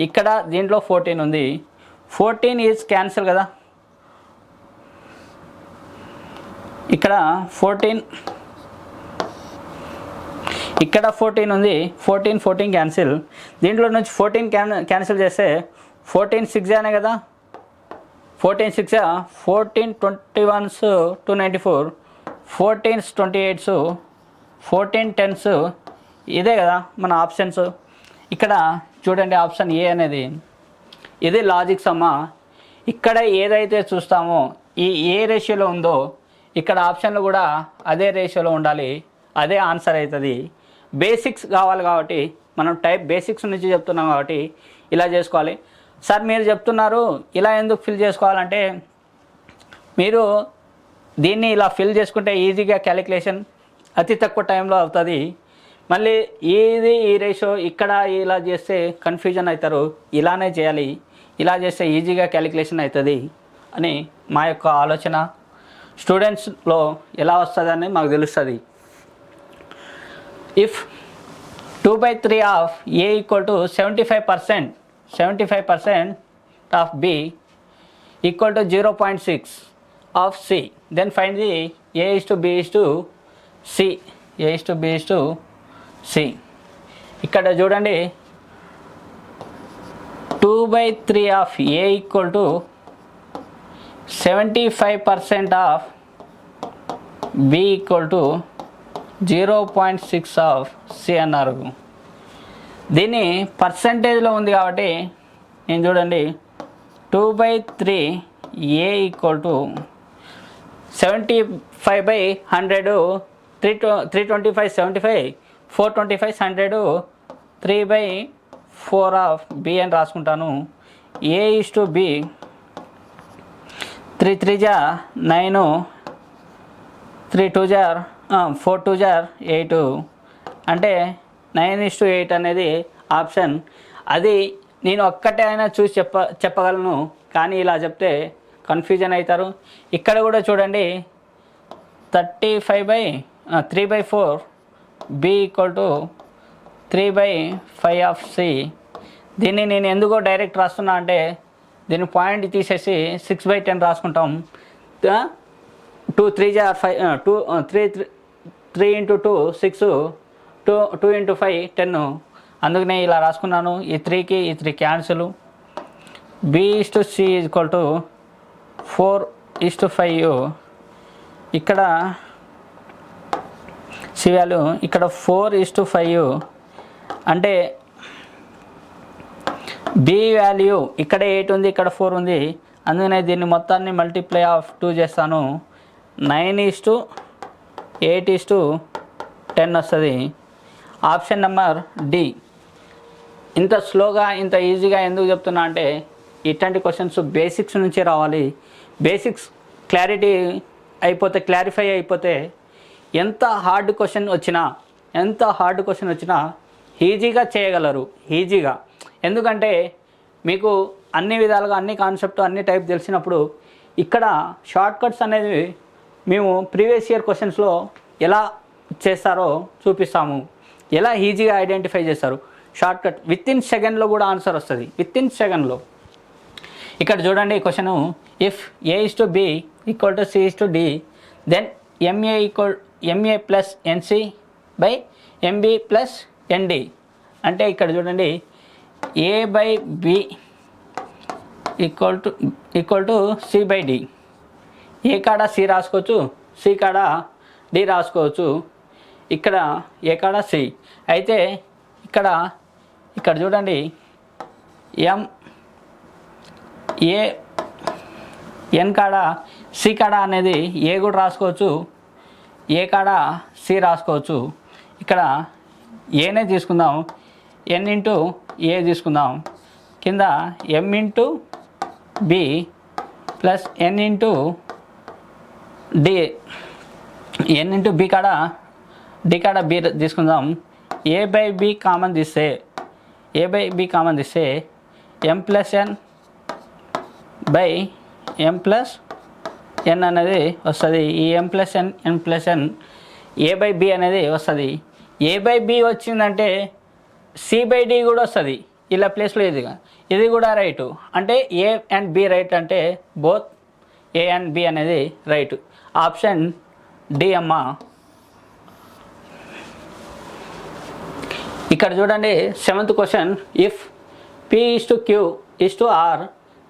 ఇక్కడ దీంట్లో 14 ఉంది. 14 ఈజ్ క్యాన్సిల్ కదా, ఇక్కడ 14, ఇక్కడ 14 ఉంది, 14 క్యాన్సిల్. దీంట్లో నుంచి 14 క్యాన్సిల్ చేస్తే 14 6 అనే కదా, 14 6 14 21s 294, 14s 28s 14 10s, ఇదే కదా మన ఆప్షన్స్. ఇక్కడ చూడండి ఆప్షన్ ఏ అనేది ఇది లాజిక్ సమ్మా. ఇక్కడ ఏదైతే చూస్తామో ఈ ఏ రేషియోలో ఉందో ఇక్కడ ఆప్షన్లు కూడా అదే రేషియోలో ఉండాలి, అదే ఆన్సర్ అవుతుంది. బేసిక్స్ కావాలి కాబట్టి మనం బేసిక్స్ నుంచి చెప్తున్నాం కాబట్టి ఇలా చేసుకోవాలి. సార్ మీరు చెప్తున్నారు ఇలా ఎందుకు ఫిల్ చేసుకోవాలంటే, మీరు దీన్ని ఇలా ఫిల్ చేసుకుంటే ఈజీగా క్యాలిక్యులేషన్ అతి తక్కువ టైంలో అవుతుంది. మళ్ళీ ఈ రేషియో ఇక్కడ ఇలా చేస్తే కన్ఫ్యూజన్ అవుతారు, ఇలానే చేయాలి, ఇలా చేస్తే ఈజీగా క్యాలిక్యులేషన్ అవుతుంది అని మా యొక్క ఆలోచన. స్టూడెంట్స్లో ఎలా వస్తుందని మాకు తెలుస్తుంది. If 2/3 of A equal to 75% of B equal to 0.6 of C, then find the A is to B is to C, A is to B is to C. ఇక్కడ చూడండి 2/3 of A equal to 75% of B equal to 0.6 of C అన్నారు. దీన్ని పర్సంటేజ్లో ఉంది కాబట్టి నేను చూడండి 2/3 A equal to 75/100, 325 75, 425 100, 3/4 of B అని రాసుకుంటాను. ఏ ఈజ్ టు బి 3 3 9, 3 2 4 2 8, అంటే 9:8 అనేది ఆప్షన్. అది నేను ఒక్కటే అయినా చూసి చెప్పగలను, కానీ ఇలా చెప్తే కన్ఫ్యూజన్ అవుతారు. ఇక్కడ కూడా చూడండి 3/4 B equal to 3/5 of C. దీన్ని నేను ఎందుకో డైరెక్ట్ రాస్తున్నా అంటే దీన్ని పాయింట్ తీసేసి 6/10 రాసుకుంటాం. 2 3 5, 3 into 2 6, 2 into 5 10, అందుకనే ఇలా రాసుకున్నాను. ఈ 3కి ఈ 3 cancel. B is to C equal to 4:5, ఇక్కడ సి వాల్యూ ఇక్కడ 4:5, అంటే బి వాల్యూ ఇక్కడ 8 ఉంది, ఇక్కడ 4 ఉంది, అందుకనే దీన్ని మొత్తాన్ని మల్టిప్లై ఆఫ్ 2 చేస్తాను. 9:8:10 వస్తుంది. Option number D. ఇంత స్లోగా ఇంత ఈజీగా ఎందుకు చెప్తున్నా అంటే ఇట్లాంటి క్వశ్చన్స్ బేసిక్స్ నుంచి రావాలి. బేసిక్స్ క్లారిఫై అయిపోతే ఎంత హార్డ్ క్వశ్చన్ వచ్చినా ఈజీగా చేయగలరు, ఈజీగా. ఎందుకంటే మీకు అన్ని విధాలుగా అన్ని కాన్సెప్ట్ అన్ని టైప్ తెలిసినప్పుడు ఇక్కడ షార్ట్ కట్స్ అనేది మేము ప్రీవియస్ ఇయర్ క్వశ్చన్స్లో ఎలా చేస్తారో చూపిస్తాము, ఎలా ఈజీగా ఐడెంటిఫై చేస్తారు. షార్ట్ కట్ విత్ ఇన్ సెకండ్లో కూడా ఆన్సర్ వస్తుంది, విత్ ఇన్ సెకండ్లో. ఇక్కడ చూడండి question, if A is to B equal to C is to D, then MA plus NC by MB plus ND. అంటే ఇక్కడ చూడండి A/B ఈక్వల్ టు C/D. ఏ కాడ సి రాసుకోవచ్చు, సి కాడ డి రాసుకోవచ్చు, ఇక్కడ ఏ కాడ సి. అయితే ఇక్కడ చూడండి ఎన్ కాడ సి కాడ అనేది ఏ కూడా రాసుకోవచ్చు, ఏ కాడ సి రాసుకోవచ్చు. ఇక్కడ ఏనే తీసుకుందాం, ఎన్ ఇంటూ ఏ తీసుకుందాం, కింద M into B plus N into D, N into B కాడ డి కాడ బి తీసుకుందాం, ఏ బై బి కామన్ తీస్తే m plus n by m plus n అనేది వస్తుంది. ఈ m plus n A by B అనేది వస్తుంది. ఏ బై బి వచ్చిందంటే సి బై డి కూడా వస్తుంది. ఇలా ప్లేస్లో ఇది కూడా రైటు. అంటే ఏ అండ్ బి రైట్ అంటే బోత్ ఏ అండ్ బి అనేది రైట్. ఆప్షన్ డి అమ్మ. ఇక్కడ చూడండి 7th question. If P is to Q is to R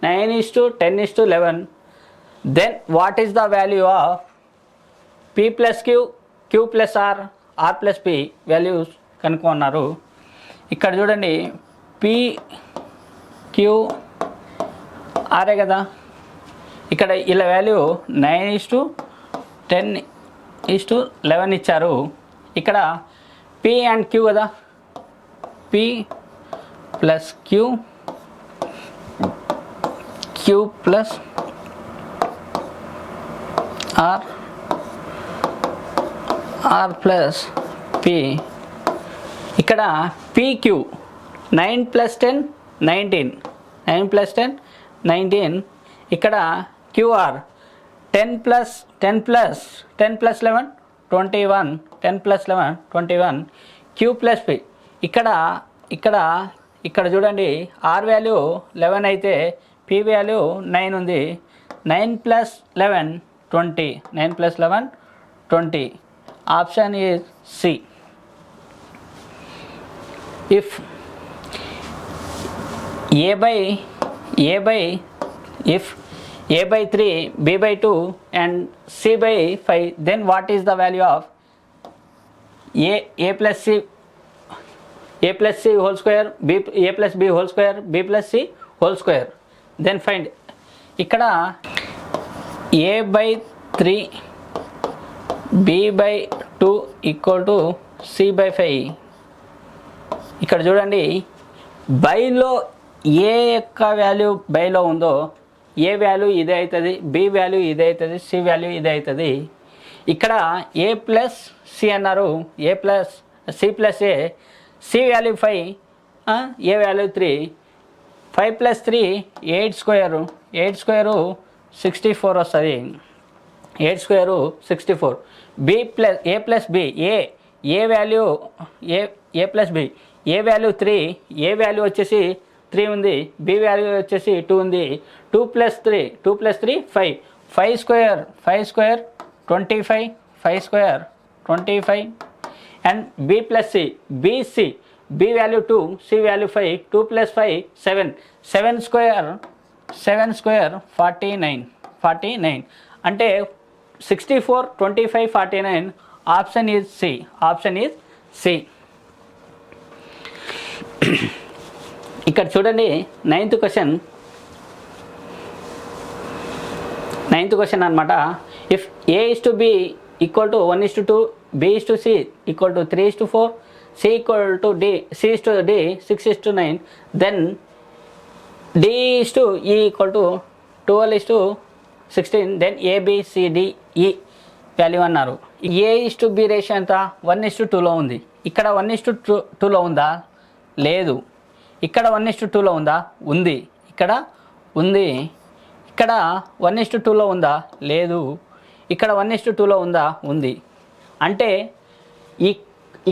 9 is to 10 is to 11 then what is the value of P plus Q, Q plus R, R plus P values కనుక్కున్నారు. ఇక్కడ చూడండి P Q R కదా. ఇక్కడ ఇలా value 9 is to 10 is to 11 ఇచ్చారు. ఇక్కడ P and Q కదా. P plus Q plus R plus P. ఇక్కడ PQ 9 ప్లస్ 10 19. ఇక్కడ QR 10 plus 11 21 Q plus P. ఇక్కడ చూడండి R వాల్యూ 11 అయితే P వాల్యూ 9 ఉంది. 9 plus 11 20. Option is C. If A by 3, B by 2 and C by 5 then what is the value of A plus C whole square, A plus B whole square, B plus C whole square. Then find. ఇక్కడ A by 3 B by 2 equal to C by 5. ఇక్కడ చూడండి బైలో ఏ యొక్క value బైలో ఉందో ఏ value ఇదే అవుతుంది, B value ఇదే అవుతుంది, C value ఇదే అవుతుంది. ఇక్కడ ఏ ప్లస్ సి అన్నారు. A plus C plus C value 5, A value 3. 5 plus 3 8 square 64 వస్తుంది. 8 square 64. B plus A plus B A value A plus B A value 3, A value వచ్చేసి 3 ఉంది, B value వచ్చేసి 2 ఉంది. 2 plus 3 5 square 25 5 square 25 and B plus C B value 2, C value 5, 2 plus 5 7 square 49 అంటే 64 25 49. Option is C. ఇక్కడ చూడండి 9th question అనమాట. ఇఫ్ A is to B equal to 1 is to 2, B is to C equal to 3 is to 4, C equal to D, C is to D 6 is to 9, then D is to E equal to 12 is to 16, then A B C D E value అన్నారు. A is to B ratio ఎంత? 1 is to 2లో ఉంది. ఇక్కడ 1 is to 2లో ఉందా? లేదు. ఇక్కడ 1 is to 2లో ఉందా? ఉంది. ఇక్కడ ఉంది. ఇక్కడ 1 is to 2లో ఉందా? లేదు. ఇక్కడ 1 is to 2లో ఉందా? ఉంది. అంటే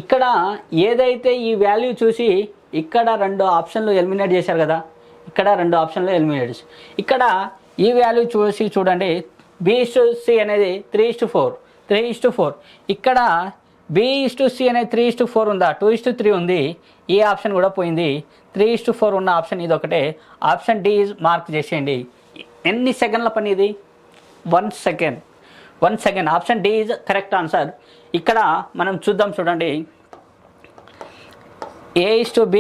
ఇక్కడ ఏదైతే ఈ వాల్యూ చూసి ఇక్కడ 2 ఆప్షన్లు ఎలిమినేట్ చేశారు కదా. ఇక్కడ 2 ఆప్షన్లు ఎలిమినేట్ చేశారు. ఇక్కడ ఈ వాల్యూ చూసి చూడండి B is to C అనేది 3 is to 4. ఇక్కడ B is to C అనేది 3 is to 4 ఉందా? 2 is to 3 ఉంది. ఈ ఆప్షన్ కూడా పోయింది. 3 is to 4 ఉన్న ఆప్షన్ ఇది ఒకటే. ఆప్షన్ డి మార్క్ చేసేయండి. ఎన్ని సెకండ్ల పని ఇది? 1 second. Option D is correct answer. ఇక్కడ మనం చూద్దాం చూడండి. A is to B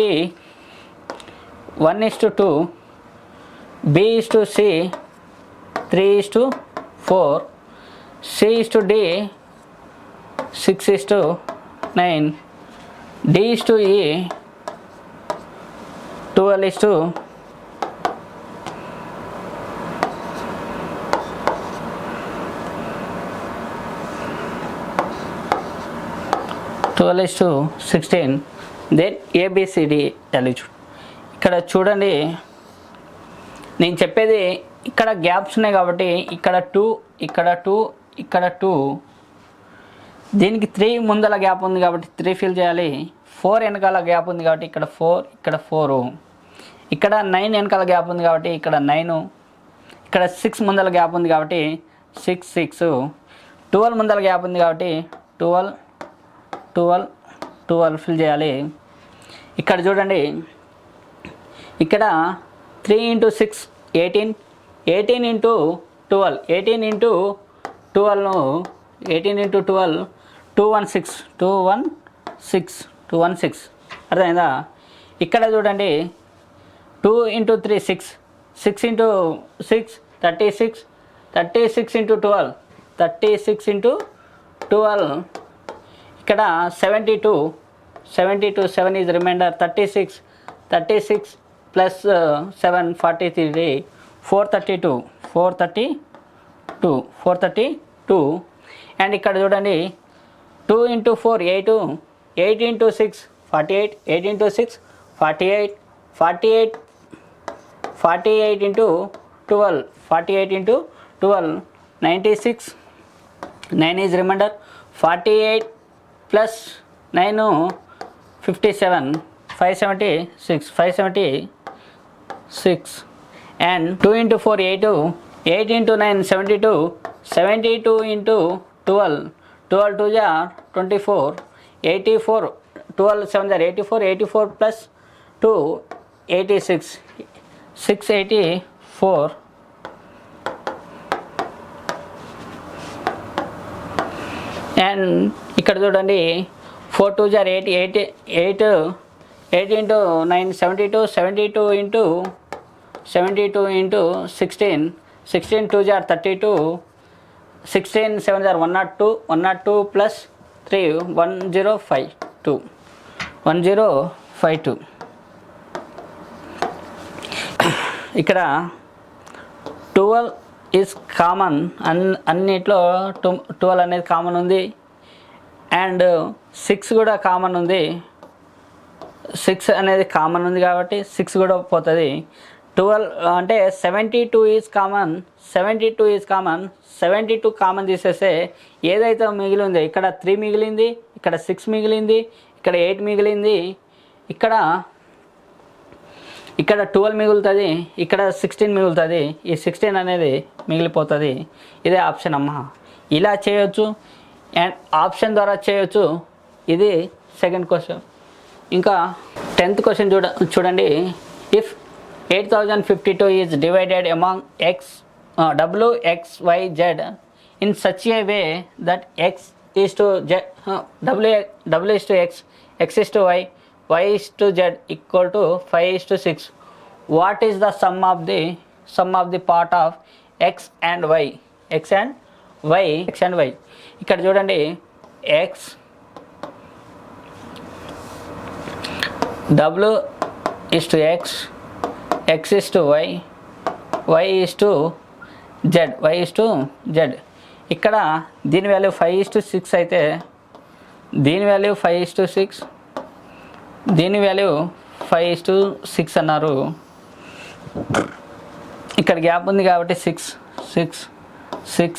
1 is to 2, B is to C 3 is to 4, C is to D 6 is to 9, D is to E 12 is to 12 12:16. దెన్ ఏబిసిడి వాల్యూ ఇక్కడ చూడండి, నేను చెప్పేది ఇక్కడ గ్యాప్స్ ఉన్నాయి కాబట్టి ఇక్కడ 2, ఇక్కడ 2, ఇక్కడ 2, దీనికి 3 ముందల గ్యాప్ ఉంది కాబట్టి 3 ఫిల్ చేయాలి. 4 వెనకాల గ్యాప్ ఉంది కాబట్టి ఇక్కడ 4, ఇక్కడ 4, ఇక్కడ 9 వెనకాల గ్యాప్ ఉంది కాబట్టి ఇక్కడ 9, ఇక్కడ 6 ముందల గ్యాప్ ఉంది కాబట్టి 6, 6, 12 ముందల గ్యాప్ ఉంది కాబట్టి 12, 12, 12 ఫిల్ చేయాలి. ఇక్కడ చూడండి, ఇక్కడ 3 × 6 18, 18 × 12, 18 × 12ను 18 × 12 216, 216, 216 అర్థమైందా? ఇక్కడ చూడండి 2 × 3 6, 6 × 6 36, 36 × 12, 36 × 12, ఇక్కడ 72, 72, 7 is remainder, 36, 36 plus 7 43, 432, 432, 432. అండ్ ఇక్కడ చూడండి 2 × 4 8, 8 × 6 48, 8 × 6 48, 48, 48 × 12, 48 × 12 96, 9 is remainder, 48 plus 9 57, 576, 576. And 2 × 4 8, 8 × 9 72, 72 × 12, 12 2 are 24, 84, 12 7 are 84, 84 plus 2 86, 684. And ఇక్కడ చూడండి 4 2 are 8, 8, 8, 8 × 9 72, 72 × 72 × 16, 16 2 are 32, 16 7 are 102, 102 plus 3 1052, 1052. ఇక్కడ 12 ఈజ్ కామన్, అన్నిట్లో 12 అనేది కామన్ ఉంది. అండ్ 6 కూడా కామన్ ఉంది, 6 అనేది కామన్ ఉంది కాబట్టి 6 కూడా పోతుంది. 12 అంటే 72 is common, 72 is common, 72 common తీసేస్తే ఏదైతే మిగిలి ఉందో ఇక్కడ 3 మిగిలింది, ఇక్కడ 6 మిగిలింది, ఇక్కడ 8 మిగిలింది, ఇక్కడ 12 మిగులుతుంది, ఇక్కడ 16 మిగులుతుంది. ఈ 16 అనేది మిగిలిపోతుంది. ఇదే ఆప్షన్ అమ్మ. ఇలా చేయొచ్చు అండ్ ఆప్షన్ ద్వారా చేయొచ్చు. ఇది సెకండ్ క్వశ్చన్. ఇంకా 10th క్వశ్చన్ చూడండి. If 8052 is divided among W X Y Z in such a way that X is to Z, W is to X, X is to Y, Y is to Z equal to 5 is to 6. What is the sum of the part of X and Y? X and Y, X and Y. ఇక్కడ చూడండి X, W is to X, X is to Y, Y is to Z, Y is to Z. ఇక్కడ దీని value 5 is to 6 అయితే దీని value 5 is to 6, దీని value 5 is to 6 అన్నారు. ఇక్కడ gap ఉంది కాబట్టి 6, 6, 6,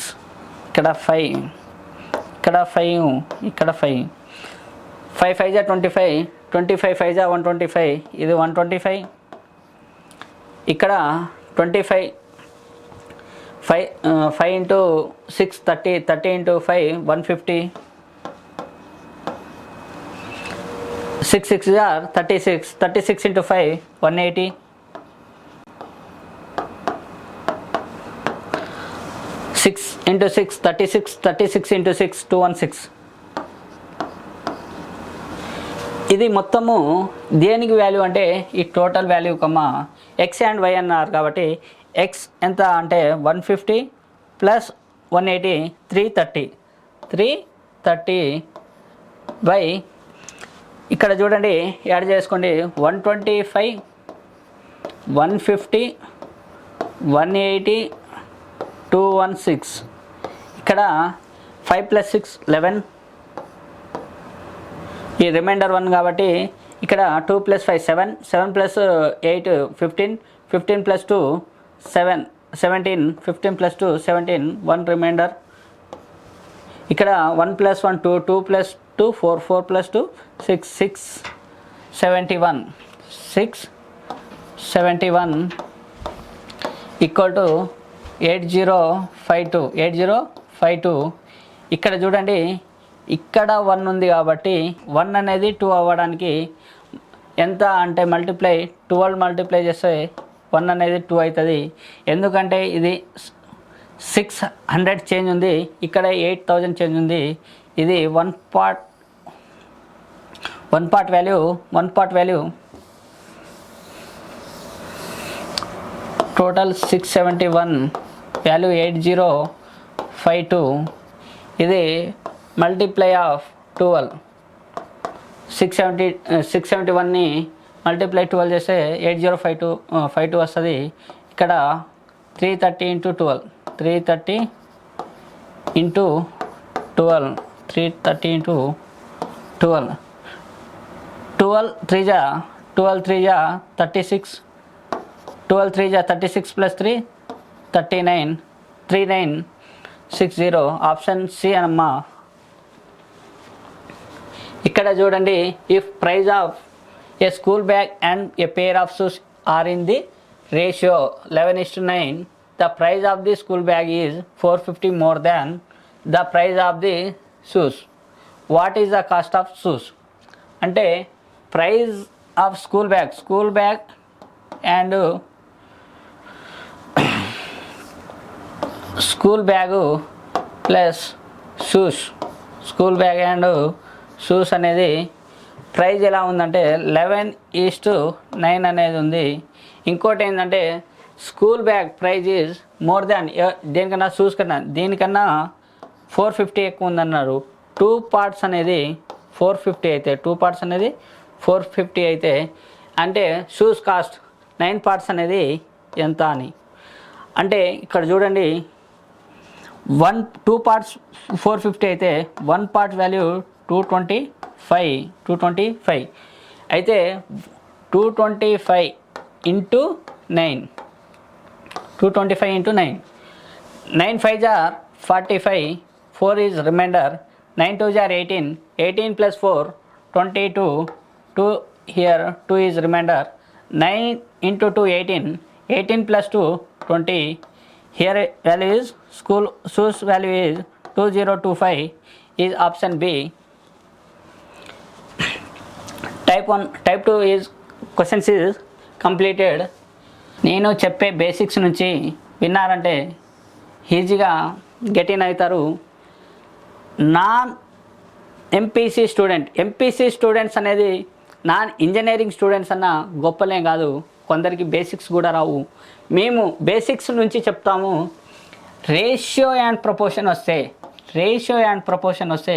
ఇక్కడ 5, ఇక్కడ 5, ఇక్కడ 5, 5 5 25, 25 5 125, ఇది 125. ఇక్కడ 25, 5 × 6 30, 30 × 5 150, 6 6 are 36, 36 × 5 180, 6 × 6 36, 36 × 6 216. ఇది మొత్తము దేనికి వాల్యూ అంటే ఈ total value comma x and y అన్నారు కాబట్టి ఎక్స్ ఎంత అంటే 150 ప్లస్ 180 330, 330 బై ఇక్కడ చూడండి యాడ్ చేసుకోండి 125, 150, 180, 216. ఇక్కడ 5 + 6 11, ఈ రిమైండర్ 1 కాబట్టి ఇక్కడ 2 + 5 7, 7 + 8 15, 15 + 2 7, 17, 15 + 2 17, 1 రిమైండర్. ఇక్కడ 1 + 1 2, 2 + 2 4, 4 + 2 6, 6 71, 6 71 = 8052, 8052. ఇక్కడ చూడండి, ఇక్కడ 1 ఉంది కాబట్టి 1 అనేది 2 అవ్వడానికి ఎంత అంటే మల్టిప్లై 12 మల్టిప్లై చేస్తే 1 అనేది 2 అవుతుంది. ఎందుకంటే ఇది 600 చేంజ్ ఉంది, ఇక్కడ 8000 చేంజ్ ఉంది. ఇది one part value total 671, value 8052. ఇది మల్టిప్లై ఆఫ్ 12, 671ని మల్టిప్లై 12 చేస్తే 8052 వస్తుంది. ఇక్కడ 330 × 12, 330 × 12, 330 × 12, 12 3 × 36, 12 3 × 36 + 3 39, 3960. ఆప్షన్ సి అనమ్మా. ఇక్కడ చూడండి, if price of a school bag and a pair of shoes are in the ratio 11:9, the price of the school bag is 450 more than the price of the shoes. What is the cost of shoes? అంటే price of school bag and school bag plus shoes, school bag and shoes అనేది price ఎలా ఉందంటే 11:9 అనేది ఉంది. ఇంకోటి ఏంటంటే school bag price is more than దేనికన్నా shoes కన్నా దీనికన్నా 450 ఎక్కువ ఉందన్నారు. 2 పార్ట్స్ అనేది 450 అయితే 2 పార్ట్స్ అనేది 450 అయితే అంటే షూస్ కాస్ట్ 9 పార్ట్స్ అనేది ఎంత అని. అంటే ఇక్కడ చూడండి, 2 పార్ట్స్ 450 అయితే 1 పార్ట్ వాల్యూ 225 అయితే 225 × 9, 225 × 9, 9 5s are 45, 4 is remainder, 9 2s are 18, 18 + 4 22, 2 here 2 is remainder, 9 × 2 18, 18 + 2 20. Here value is shoes value is 2025 is option B. Type 2 is questions is completed. నేను చెప్పే బేసిక్స్ నుంచి విన్నారంటే ఈజీగా గెట్ ఇన్ అవుతారు. నాన్ ఎంపీసీ స్టూడెంట్స్ అనేది non engineering students అన్న గొప్పలేం కాదు, కొందరికి basics కూడా రావు. మేము బేసిక్స్ నుంచి చెప్తాము. రేషియో అండ్ ప్రపోర్షన్ వస్తే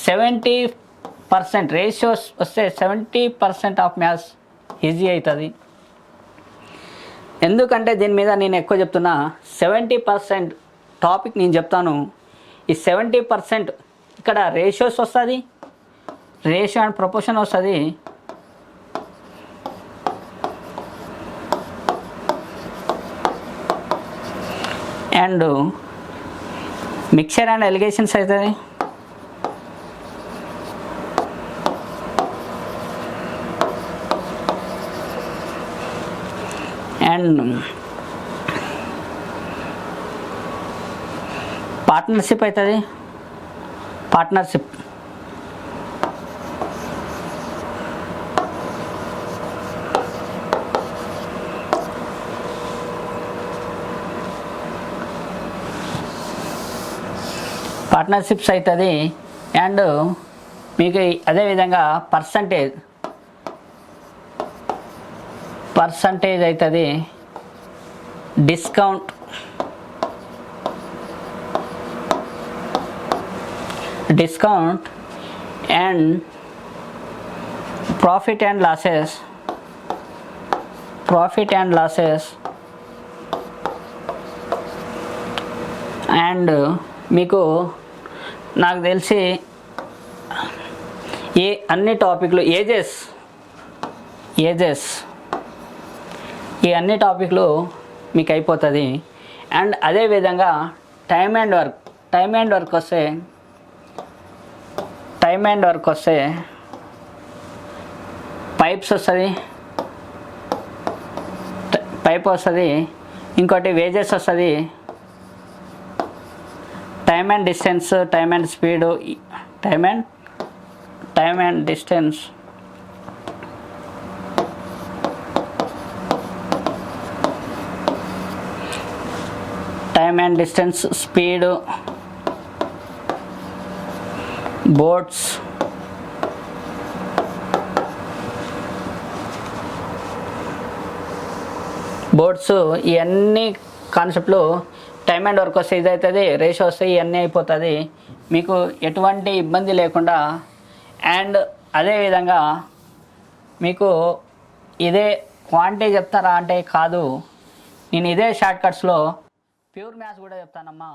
70% రేషియోస్ వస్తే 70% ఆఫ్ మ్యాథ్స్ ఈజీ అవుతుంది. ఎందుకంటే దీని మీద నేను ఎక్కువ చెప్తున్నా. 70% టాపిక్ నేను చెప్తాను. ఈ 70% ఇక్కడ రేషియోస్ వస్తుంది, రేషియో అండ్ ప్రపోర్షన్ వస్తుంది. అండ్ మిక్చర్ అండ్ ఎలిగేషన్స్ అవుతుంది. అండ్ పార్ట్నర్షిప్ అవుతుంది. పార్ట్నర్షిప్ పార్ట్నర్షిప్స్ అవుతుంది. అండ్ మీకు అదేవిధంగా పర్సంటేజ్ అవుతుంది. Discount and profit and losses and మీకు నాకు తెలిసి ఈ అన్ని టాపిక్లు ఏజెస్ ఈ అన్ని టాపిక్లు మీకు అయిపోతుంది. అండ్ అదేవిధంగా టైమ్ అండ్ వర్క్ వస్తే పైప్స్ వస్తుంది, ఇంకోటి వేజెస్ వస్తుంది, time and distance, time and speed, time and distance, speed, boats, ఇవన్నీ కాన్సెప్ట్లు టైమ్ అండ్ వర్క్ వస్తే ఇది అవుతుంది, రేషియో వస్తే ఇవన్నీ అయిపోతుంది మీకు ఎటువంటి ఇబ్బంది లేకుండా. అండ్ అదేవిధంగా మీకు ఇదే క్వాంటిటీ చెప్తారా అంటే కాదు, నేను ఇదే షార్ట్ కట్స్లో ప్యూర్ మ్యాథ్స్ కూడా చెప్తానమ్మా.